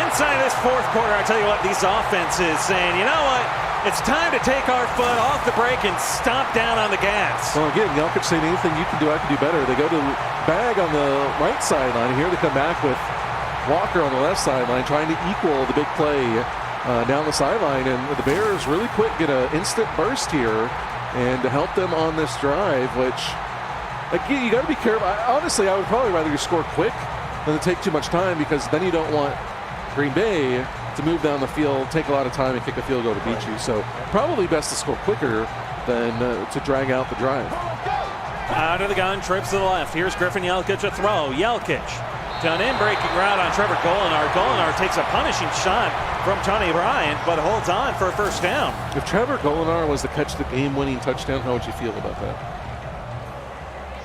A: Inside this fourth quarter, I tell you what, these offenses saying, you know what? It's time to take our foot off the brake and stomp down on the gas.
B: Well, again, Yelkic saying anything you can do, I can do better. They go to Bagg on the right sideline. Here they come back with Walker on the left sideline trying to equal the big play down the sideline. And the Bears really quick get an instant burst here and to help them on this drive, which, again, you got to be careful. Honestly, I would probably rather you score quick than to take too much time, because then you don't want Green Bay to move down the field, take a lot of time, and kick a field goal to beat you. So probably best to score quicker than to drag out the drive.
A: Out of the gun, trips to the left. Here's Griffin Yelkic a throw. Yelkic to an in-breaking route on Trevor Golinar. Golinar takes a punishing shot from Tony Bryant, but holds on for a first down.
B: If Trevor Golinar was to catch the game-winning touchdown, how would you feel about that?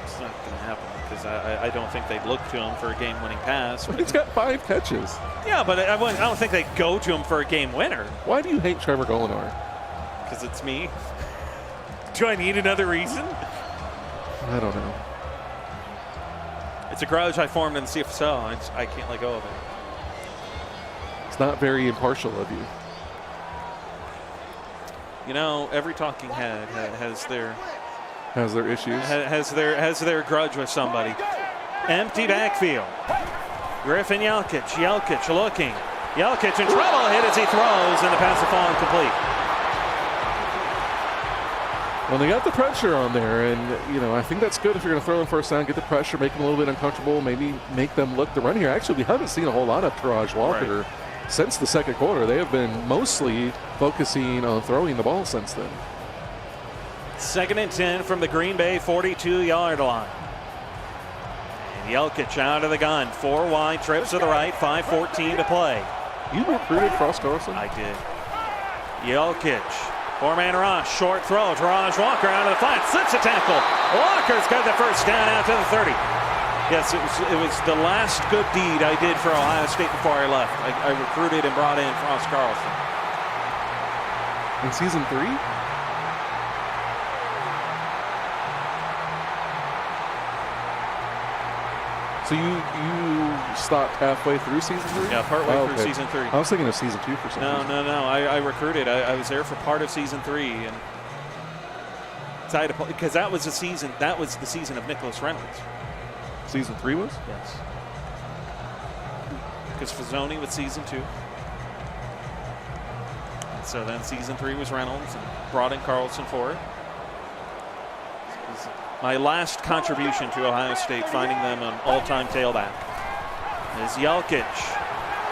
A: It's not going to happen because I don't think they'd look to him for a game-winning pass.
B: He's got 5 catches.
A: Yeah, but I don't think they'd go to him for a game winner.
B: Why do you hate Trevor Golinar?
A: Because it's me. Do I need another reason?
B: I don't know.
A: It's a grudge I formed in the CFSL. I can't let go of it.
B: It's not very impartial of you.
A: You know, every talking head has their
B: issues.
A: has their grudge with somebody. Empty backfield. Griffin Jelkic. Jelkic looking. Jelkic in trouble. Hit as he throws, and the pass will fall incomplete.
B: Well, they got the pressure on there, and I think that's good if you're going to throw in first down, get the pressure, make them a little bit uncomfortable, maybe make them look to run here. Actually, we haven't seen a whole lot of Taraj Walker since the second quarter. They have been mostly focusing on throwing the ball since then.
A: 2nd and 10 from the Green Bay 42-yard line. And Jelkic out of the gun. 4 wide, trips to the right, 5:14 to play.
B: You recruited Frost Carlson?
A: I did. Jelkic. 4-man rush, short throw. Taraj Walker out of the flat, slips a tackle. Walker's got the first down out to the 30. Yes, it was the last good deed I did for Ohio State before I left. I recruited and brought in Frost Carlson.
B: In season 3? So you stopped halfway through season 3?
A: Yeah, partway through season 3.
B: I was thinking of season 2 for some reason.
A: No. I recruited. I was there for part of season 3, and decided to play because that was the season. That was the season of Nicholas Reynolds.
B: Season 3 was?
A: Yes. Because Fazzoni was season 2. And so then season 3 was Reynolds, and brought in Carlson for it. It was my last contribution to Ohio State, finding them an all-time tailback. Is Jelkic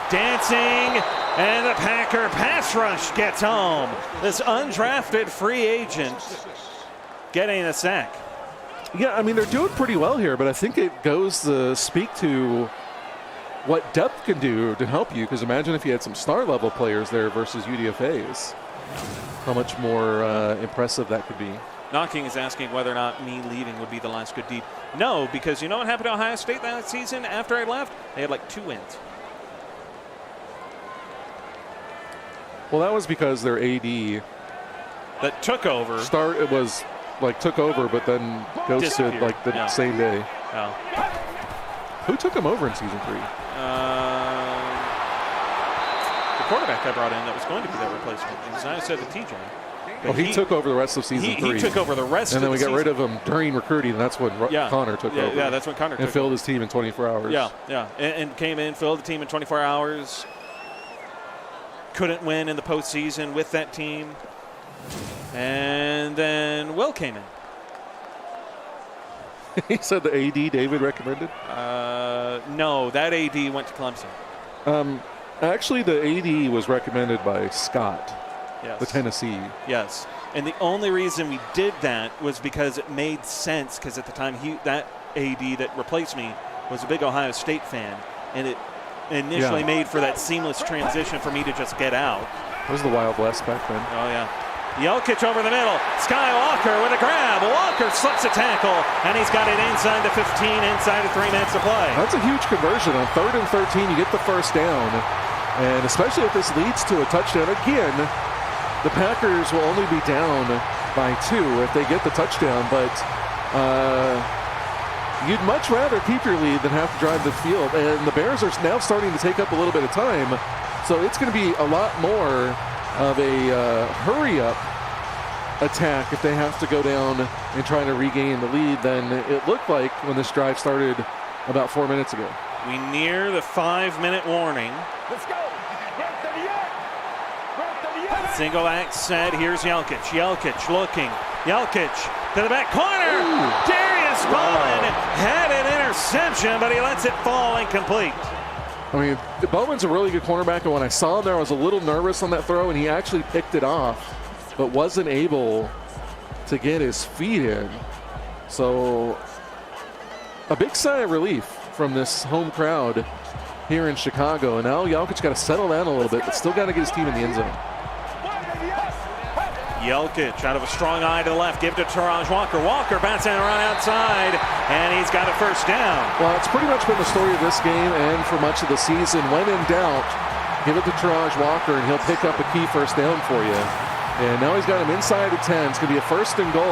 A: dancing, and the Packer pass rush gets home. This undrafted free agent getting a sack.
B: Yeah, I mean, they're doing pretty well here, but I think it goes to speak to what depth can do to help you, because imagine if you had some star-level players there versus UDFAs. How much more impressive that could be.
A: Knocking is asking whether or not me leaving would be the last good deed. No, because you know what happened to Ohio State that season after I left? They had like 2 wins.
B: Well, that was because their AD
A: that took over.
B: Took over, but then ghosted like the same day.
A: Oh.
B: Who took him over in season 3?
A: The quarterback I brought in that was going to be that replacement. I said to TJ.
B: He took over the rest of season 3.
A: He took over the rest of the season.
B: And then we got rid of him during recruiting, and that's when Connor took over.
A: Yeah, that's when Connor took over.
B: And filled his team in 24 hours.
A: Yeah. And came in, filled the team in 24 hours. Couldn't win in the postseason with that team. And then Will came in.
B: He said the AD David recommended?
A: No, that AD went to Clemson.
B: Actually, the AD was recommended by Scott.
A: Yes.
B: The Tennessee.
A: Yes. And the only reason we did that was because it made sense, because at the time that AD that replaced me was a big Ohio State fan, and it initially made for that seamless transition for me to just get out.
B: It was the Wild West back then.
A: Oh, yeah. Jelkic over the middle. Skywalker with a grab. Walker slips a tackle, and he's got it inside the 15, inside of 3 minutes to play.
B: That's a huge conversion. On 3rd and 13, you get the first down. And especially if this leads to a touchdown, again, the Packers will only be down by 2 if they get the touchdown. But you'd much rather keep your lead than have to drive the field. And the Bears are now starting to take up a little bit of time. So it's going to be a lot more of a hurry-up attack if they have to go down and try to regain the lead than it looked like when this drive started about 4 minutes ago.
A: We near the 5-minute warning.
C: Let's go.
A: Single act set. Here's Jelkic. Jelkic looking. Jelkic to the back corner.
B: Ooh.
A: Darius Bowman had an interception, but he lets it fall incomplete.
B: I mean, Bowman's a really good cornerback, and when I saw him there, I was a little nervous on that throw, and he actually picked it off, but wasn't able to get his feet in. So a big sigh of relief from this home crowd here in Chicago. And now Jelkic got to settle down a little bit, but still got to get his team in the end zone.
A: Jelkic out of a strong eye to the left. Give to Taraj Walker. Walker bats it around outside, and he's got a first down.
B: Well, it's pretty much been the story of this game and for much of the season. When in doubt, give it to Taraj Walker, and he'll pick up a key first down for you. And now he's got him inside the 10. It's going to be a 1st and goal.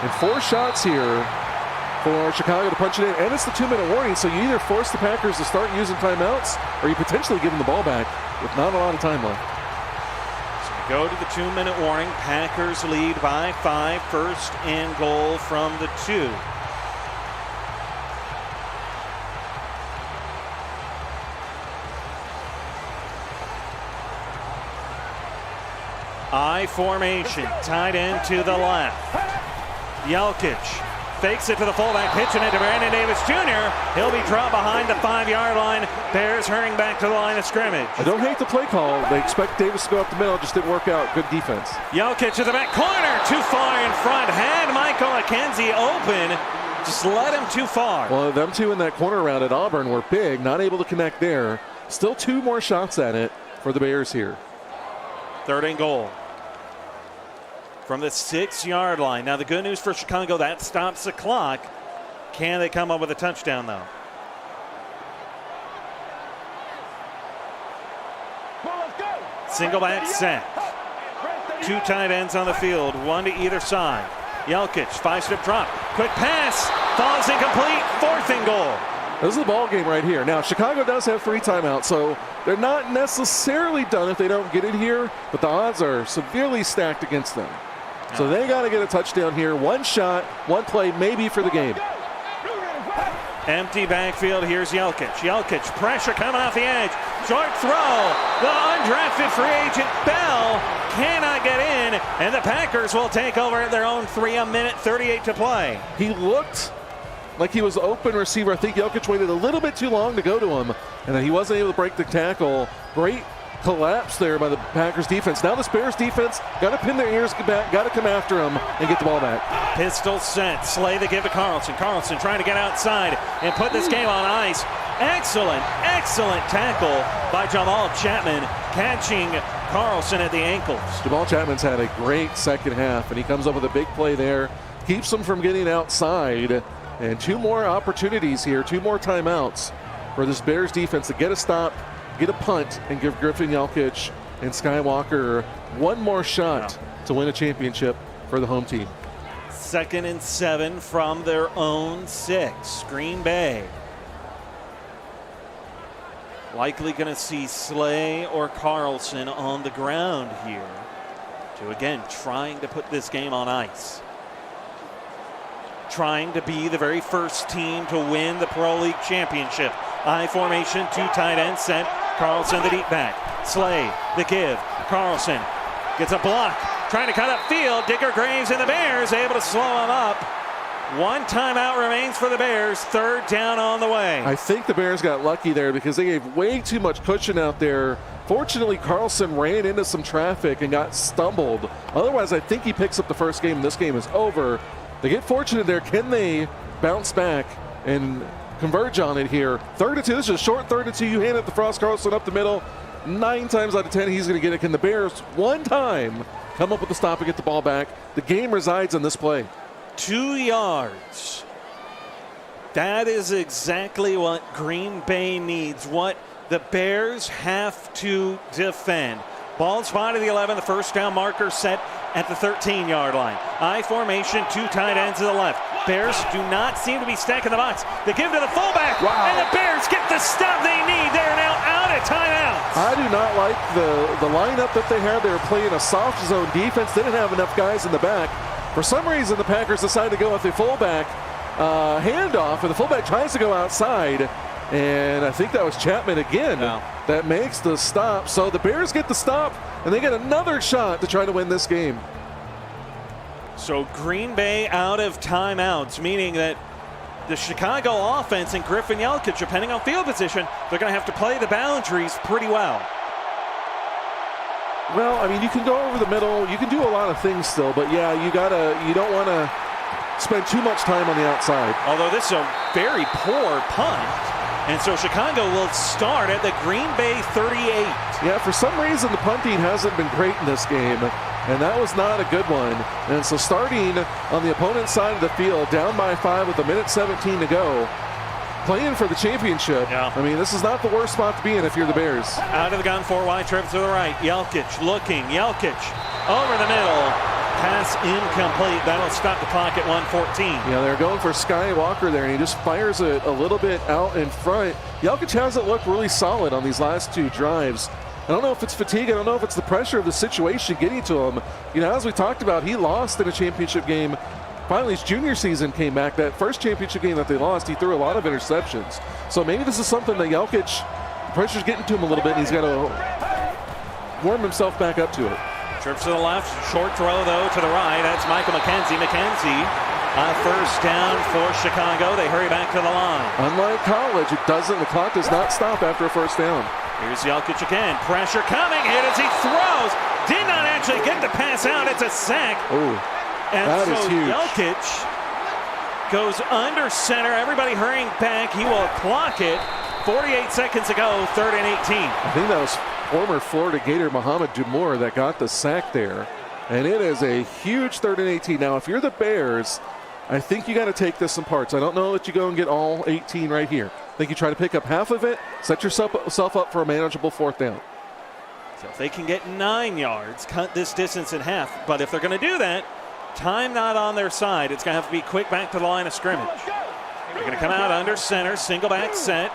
B: And 4 shots here for Chicago to punch it in. And it's the 2-minute warning, so you either force the Packers to start using timeouts or you potentially give them the ball back with not a lot of time left.
A: Go to the 2-minute warning. Packers lead by 5. 1st and goal from the 2. I formation. Tight end to the left. Jelkic fakes it to the fullback, pitching it to Brandon Davis Jr. He'll be dropped behind the 5-yard line. Bears hurrying back to the line of scrimmage.
B: I don't hate the play call. They expect Davis to go up the middle. Just didn't work out. Good defense.
A: Jelkic to the back corner. Too far in front. Had Michael McKenzie open. Just led him too far.
B: Well, them two in that corner route at Auburn were big. Not able to connect there. Still 2 more shots at it for the Bears here.
A: 3rd and goal. From the 6-yard line. Now the good news for Chicago, that stops the clock. Can they come up with a touchdown though? Single back set. 2 tight ends on the field, 1 to either side. Jelkic, 5-step drop. Quick pass. Falls incomplete. 4th and goal.
B: This is the ball game right here. Now, Chicago does have 3 timeouts, so they're not necessarily done if they don't get it here, but the odds are severely stacked against them. So they got to get a touchdown here. 1 shot, 1 play, maybe for the game.
A: Empty backfield. Here's Jelkic. Jelkic, pressure coming off the edge. Short throw. The undrafted free agent Bell cannot get in, and the Packers will take over at their own 3. 1:38 to play.
B: He looked like he was open receiver. I think Jelkic waited a little bit too long to go to him, and then he wasn't able to break the tackle. Great collapse there by the Packers defense. Now this Bears defense got to pin their ears back, got to come after him and get the ball back.
A: Pistol set. Slay the give to Carlson. Carlson trying to get outside and put this game on ice. Excellent tackle by Jamal Chapman, catching Carlson at the ankles.
B: Jamal Chapman's had a great second half, and he comes up with a big play there. Keeps them from getting outside. And 2 more opportunities here, 2 more timeouts for this Bears defense to get a stop, get a punt, and give Griffin Jelkic and Skywalker 1 more shot to win a championship for the home team.
A: 2nd and 7 from their own 6. Green Bay likely going to see Slay or Carlson on the ground here to, again, trying to put this game on ice. Trying to be the very first team to win the Pro League Championship. I formation, 2 tight ends set. Carlson the deep back. Slay the give. Carlson gets a block. Trying to cut up field. Digger Graves and the Bears able to slow him up. 1 timeout remains for the Bears. 3rd down on the way.
B: I think the Bears got lucky there because they gave way too much cushion out there. Fortunately, Carlson ran into some traffic and got stumbled. Otherwise, I think he picks up the first game. This game is over. They get fortunate there. Can they bounce back and converge on it here? 3rd and 2. This is a short 3rd and 2. You hand it to Frost Carlson up the middle. 9 times out of 10, he's going to get it. Can the Bears 1 time come up with the stop and get the ball back? The game resides on this play.
A: 2 yards. That is exactly what Green Bay needs, what the Bears have to defend. Ball spot of the 11, the first down marker set at the 13-yard line. I formation, 2 tight ends to the left. Bears do not seem to be stacking the box. They give to the fullback, and the Bears get the stop they need. They're now out of timeouts.
B: I do not like the lineup that they had. They were playing a soft zone defense. They didn't have enough guys in the back. For some reason, the Packers decided to go with the fullback handoff, and the fullback tries to go outside. And I think that was Chapman again that makes the stop. So the Bears get the stop, and they get another shot to try to win this game.
A: So Green Bay out of timeouts, meaning that the Chicago offense and Griffin Jelkic, depending on field position, they're going to have to play the boundaries pretty well.
B: Well, I mean, you can go over the middle. You can do a lot of things still, but yeah, you don't want to spend too much time on the outside.
A: Although this is a very poor punt. And so Chicago will start at the Green Bay 38.
B: Yeah, for some reason the punting hasn't been great in this game. and that was not a good one. And so starting on the opponent's side of the field, down by 5 with 1:17 to go, playing for the championship.
A: Yeah.
B: I mean, this is not the worst spot to be in if you're the Bears.
A: Out of the gun, 4 wide, trip to the right. Jelkic looking. Jelkic over the middle. Pass incomplete. That'll stop the clock at 1:14.
B: Yeah, they're going for Skywalker there, and he just fires it a little bit out in front. Jelkic hasn't looked really solid on these last 2 drives. I don't know if it's fatigue. I don't know if it's the pressure of the situation getting to him. You know, as we talked about, he lost in a championship game. Finally, his junior season came back. That first championship game that they lost, he threw a lot of interceptions. So maybe this is something that Jelkic, the pressure's getting to him a little bit, and he's got to warm himself back up to it.
A: Trips to the left, short throw though to the right. That's Michael McKenzie. McKenzie, first down for Chicago. They hurry back to the line.
B: Unlike college, the clock does not stop after a first down.
A: Here's Jelkic again. Pressure coming. Hit as he throws. Did not actually get the pass out. It's a sack.
B: Oh,
A: and
B: that
A: so
B: is huge.
A: Jelkic goes under center. Everybody hurrying back. He will clock it. 48 seconds to go. 3rd and 18.
B: I think that was former Florida Gator Muhammad Dumour that got the sack there. And it is a huge 3rd and 18. Now, if you're the Bears, I think you got to take this in parts. I don't know that you go and get all 18 right here. I think you try to pick up half of it, set yourself up for a manageable 4th down.
A: So if they can get 9 yards, cut this distance in half. But if they're going to do that, time not on their side. It's going to have to be quick back to the line of scrimmage. They're going to come out under center, single back set.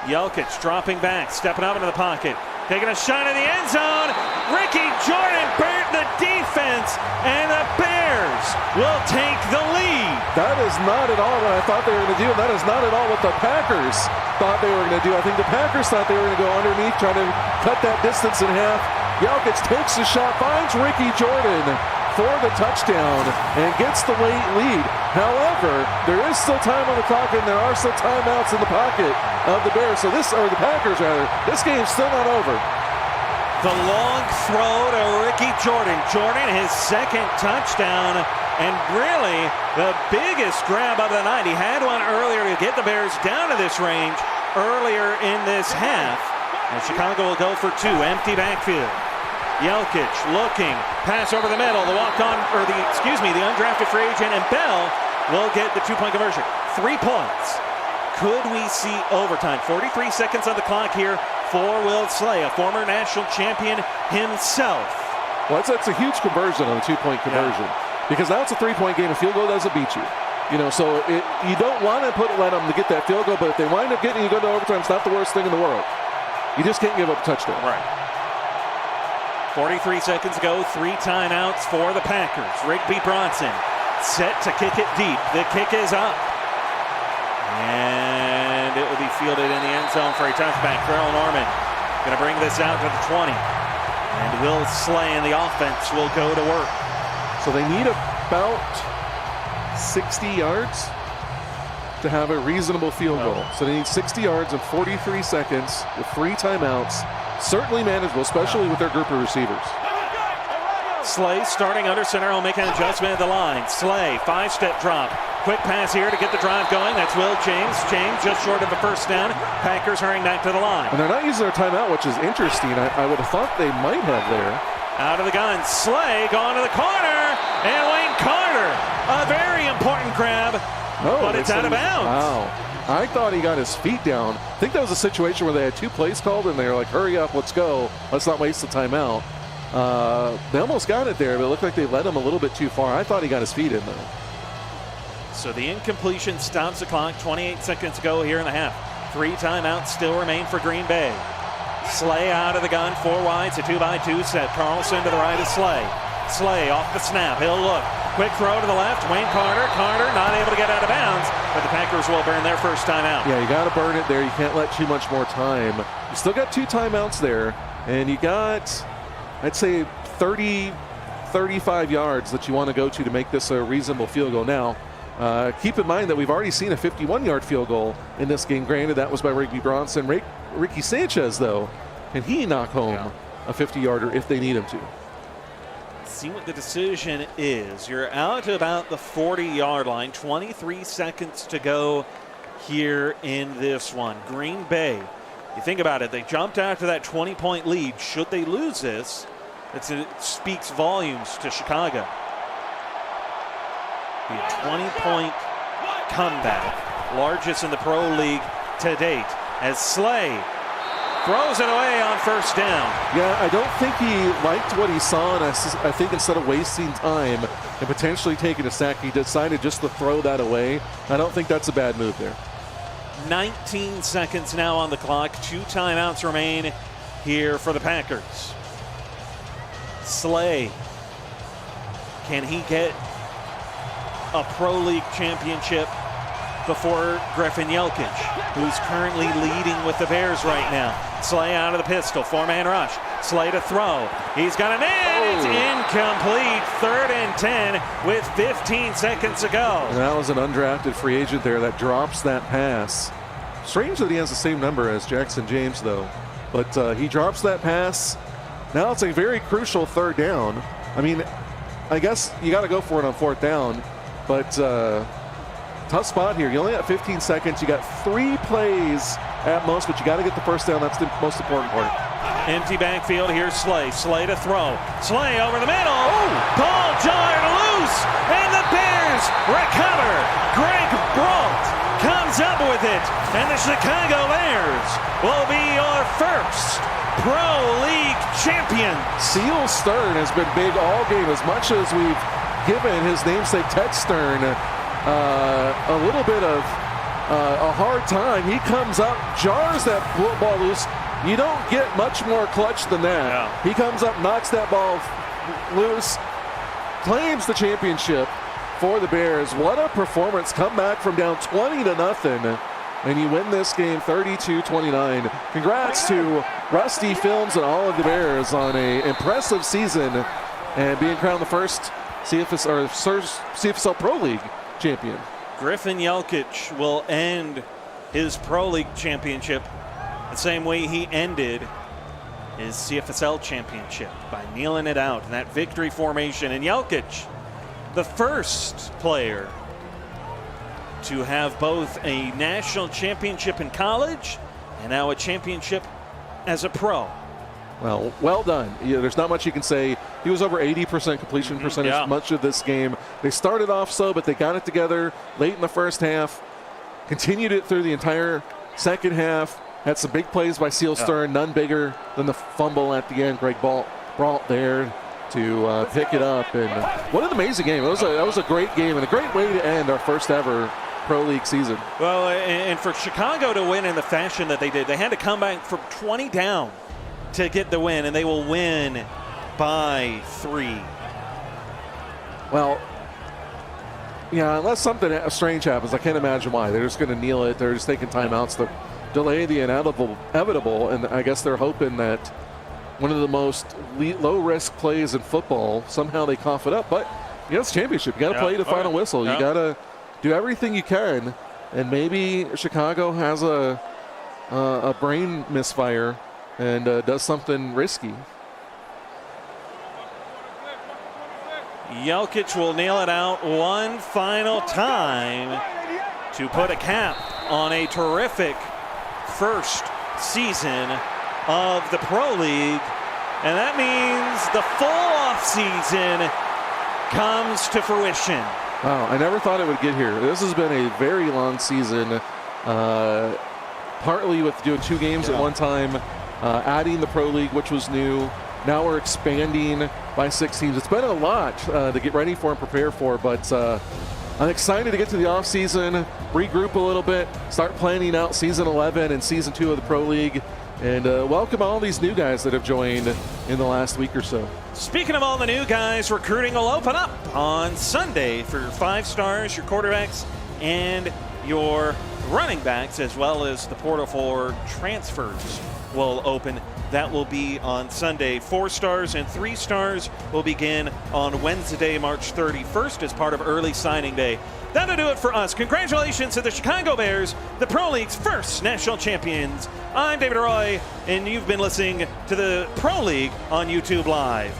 A: Jelkic dropping back, stepping up into the pocket, taking a shot in the end zone. Ricky Jordan burnt the defense, and the Bears will take the lead.
B: That is not at all what I thought they were going to do, and that is not at all what the Packers thought they were going to do. I think the Packers thought they were going to go underneath, trying to cut that distance in half. Jelkic takes the shot, finds Ricky Jordan for the touchdown, and gets the late lead. However, there is still time on the clock, and there are still timeouts in the pocket of the Bears. So the Packers rather, this game's still not over.
A: The long throw to Ricky Jordan. Jordan, his 2nd touchdown, and really the biggest grab of the night. He had one earlier to get the Bears down to this range earlier in this half. And Chicago will go for 2, empty backfield. Jelkic looking, pass over the middle, the undrafted free agent, and Bell will get the 2-point conversion. 3 points. Could we see overtime? 43 seconds on the clock here for Will Slay, a former national champion himself.
B: Well, that's a huge conversion on a 2-point conversion.
A: Yeah.
B: Because now it's a 3-point game. A field goal doesn't beat you. You know, so you don't want to let them to get that field goal, but if they wind up getting you go to overtime, it's not the worst thing in the world. You just can't give up a touchdown.
A: Right. 43 seconds ago, 3 timeouts for the Packers. Rigby Bronson set to kick it deep. The kick is up. And it will be fielded in the end zone for a touchback. Farrell Norman going to bring this out to the 20. And Will Slay and the offense will go to work.
B: So they need about 60 yards to have a reasonable field goal. So they need 60 yards in 43 seconds with 3 timeouts. Certainly manageable, especially with their group of receivers.
A: Slay starting under center. He'll make an adjustment at the line. Slay, 5-step drop. Quick pass here to get the drive going. That's Will James. James just short of a first down. Packers hurrying back to the line.
B: And they're not using their timeout, which is interesting. I would have thought they might have there.
A: Out of the gun. Slay going to the corner. And Wayne Carter. A very important grab. But it's out of bounds.
B: Wow. I thought he got his feet down. I think that was a situation where they had 2 plays called, and they were like, hurry up, let's go. Let's not waste the timeout. They almost got it there, but it looked like they led him a little bit too far. I thought he got his feet in, though.
A: So the incompletion stops the clock. 28 seconds to go here in the half. 3 timeouts still remain for Green Bay. Slay out of the gun, 4 wide, it's a 2-by-2 set. Carlson to the right of Slay. Slay off the snap, he'll look. Quick throw to the left, Wayne Carter. Carter not able to get out of bounds, but the Packers will burn their first timeout.
B: Yeah, you got to burn it there. You can't let too much more time. You still got 2 timeouts there, and you got, I'd say, 30, 35 yards that you want to go to make this a reasonable field goal. Now, keep in mind that we've already seen a 51-yard field goal in this game. Granted, that was by Rigby Bronson. Ricky Sanchez, though, can he knock home a 50-yarder if they need him to?
A: See what the decision is. You're out to about the 40-yard line. 23 seconds to go here in this one. Green Bay, you think about it, they jumped out to that 20-point lead. Should they lose this, It speaks volumes to Chicago. Be a 20-point comeback, largest in the Pro League to date, as Slay throws it away on first down.
B: Yeah, I don't think he liked what he saw, and I think instead of wasting time and potentially taking a sack, he decided just to throw that away. I don't think that's a bad move there.
A: 19 seconds now on the clock. 2 timeouts remain here for the Packers. Slay, can he get a Pro League championship before Griffin Jelkic, who's currently leading with the Bears right now? Slay out of the pistol, 4-man rush. Slay to throw. He's got an in. It's incomplete. 3rd and 10 with 15 seconds to go.
B: And that was an undrafted free agent there that drops that pass. Strange that he has the same number as Jackson James, though. But he drops that pass. Now it's a very crucial 3rd down. I mean, I guess you got to go for it on 4th down. But tough spot here. You only got 15 seconds. You got 3 plays at most, but you got to get the 1st down. That's the most important part.
A: Empty backfield. Here's Slay. Slay to throw. Slay over the middle. Ball jarred loose, and the Bears recover. Greg Brault comes up with it, and the Chicago Bears will be your first Pro League champion.
B: Seal Stern has been big all game. As much as we've given his namesake Ted Stern a little bit of a hard time, he comes up, jars that ball loose. You don't get much more clutch than that.
A: Yeah.
B: He comes up, knocks that ball loose, claims the championship for the Bears. What a performance. Come back from down 20-0, and you win this game 32-29. Congrats to Rusty Films and all of the Bears on an impressive season and being crowned the first CFSL Pro League champion.
A: Griffin Jelkic will end his Pro League championship the same way he ended his CFSL championship, by kneeling it out in that victory formation. And Jelkic, the first player to have both a national championship in college and now a championship as a pro.
B: Well done. Yeah, there's not much you can say. He was over 80% completion percentage much of this game. They started off slow, but they got it together late in the first half, continued it through the entire second half, had some big plays by Seal Stern, none bigger than the fumble at the end. Greg Brault there to pick it up. And what an amazing game. That was a great game and a great way to end our first ever Pro League season.
A: Well, and for Chicago to win in the fashion that they did, they had to come back from 20 down to get the win, and they will win by 3.
B: Well, yeah, unless something strange happens, I can't imagine why. They're just going to kneel it. They're just taking timeouts to delay the inevitable, and I guess they're hoping that one of the most low-risk plays in football, somehow they cough it up. But, it's championship. You got to play the final whistle. You got to do everything you can, and maybe Chicago has a brain misfire and does something risky.
A: Jelkic will nail it out one final time to put a cap on a terrific first season of the Pro League. And that means the full offseason comes to fruition.
B: Wow, I never thought it would get here. This has been a very long season, partly with doing 2 games at one time, adding the Pro League, which was new. Now we're expanding by 6 teams. It's been a lot to get ready for and prepare for, but I'm excited to get to the offseason, regroup a little bit, start planning out Season 11 and Season 2 of the Pro League, and welcome all these new guys that have joined in the last week or so.
A: Speaking of all the new guys, recruiting will open up on Sunday for your 5 stars, your quarterbacks, and your running backs, as well as the portal for transfers will open. That will be on Sunday. 4 stars and 3 stars will begin on Wednesday, March 31st as part of early signing day. That'll do it for us. Congratulations to the Chicago Bears, the Pro League's first national champions. I'm David Roy, and you've been listening to the Pro League on YouTube Live.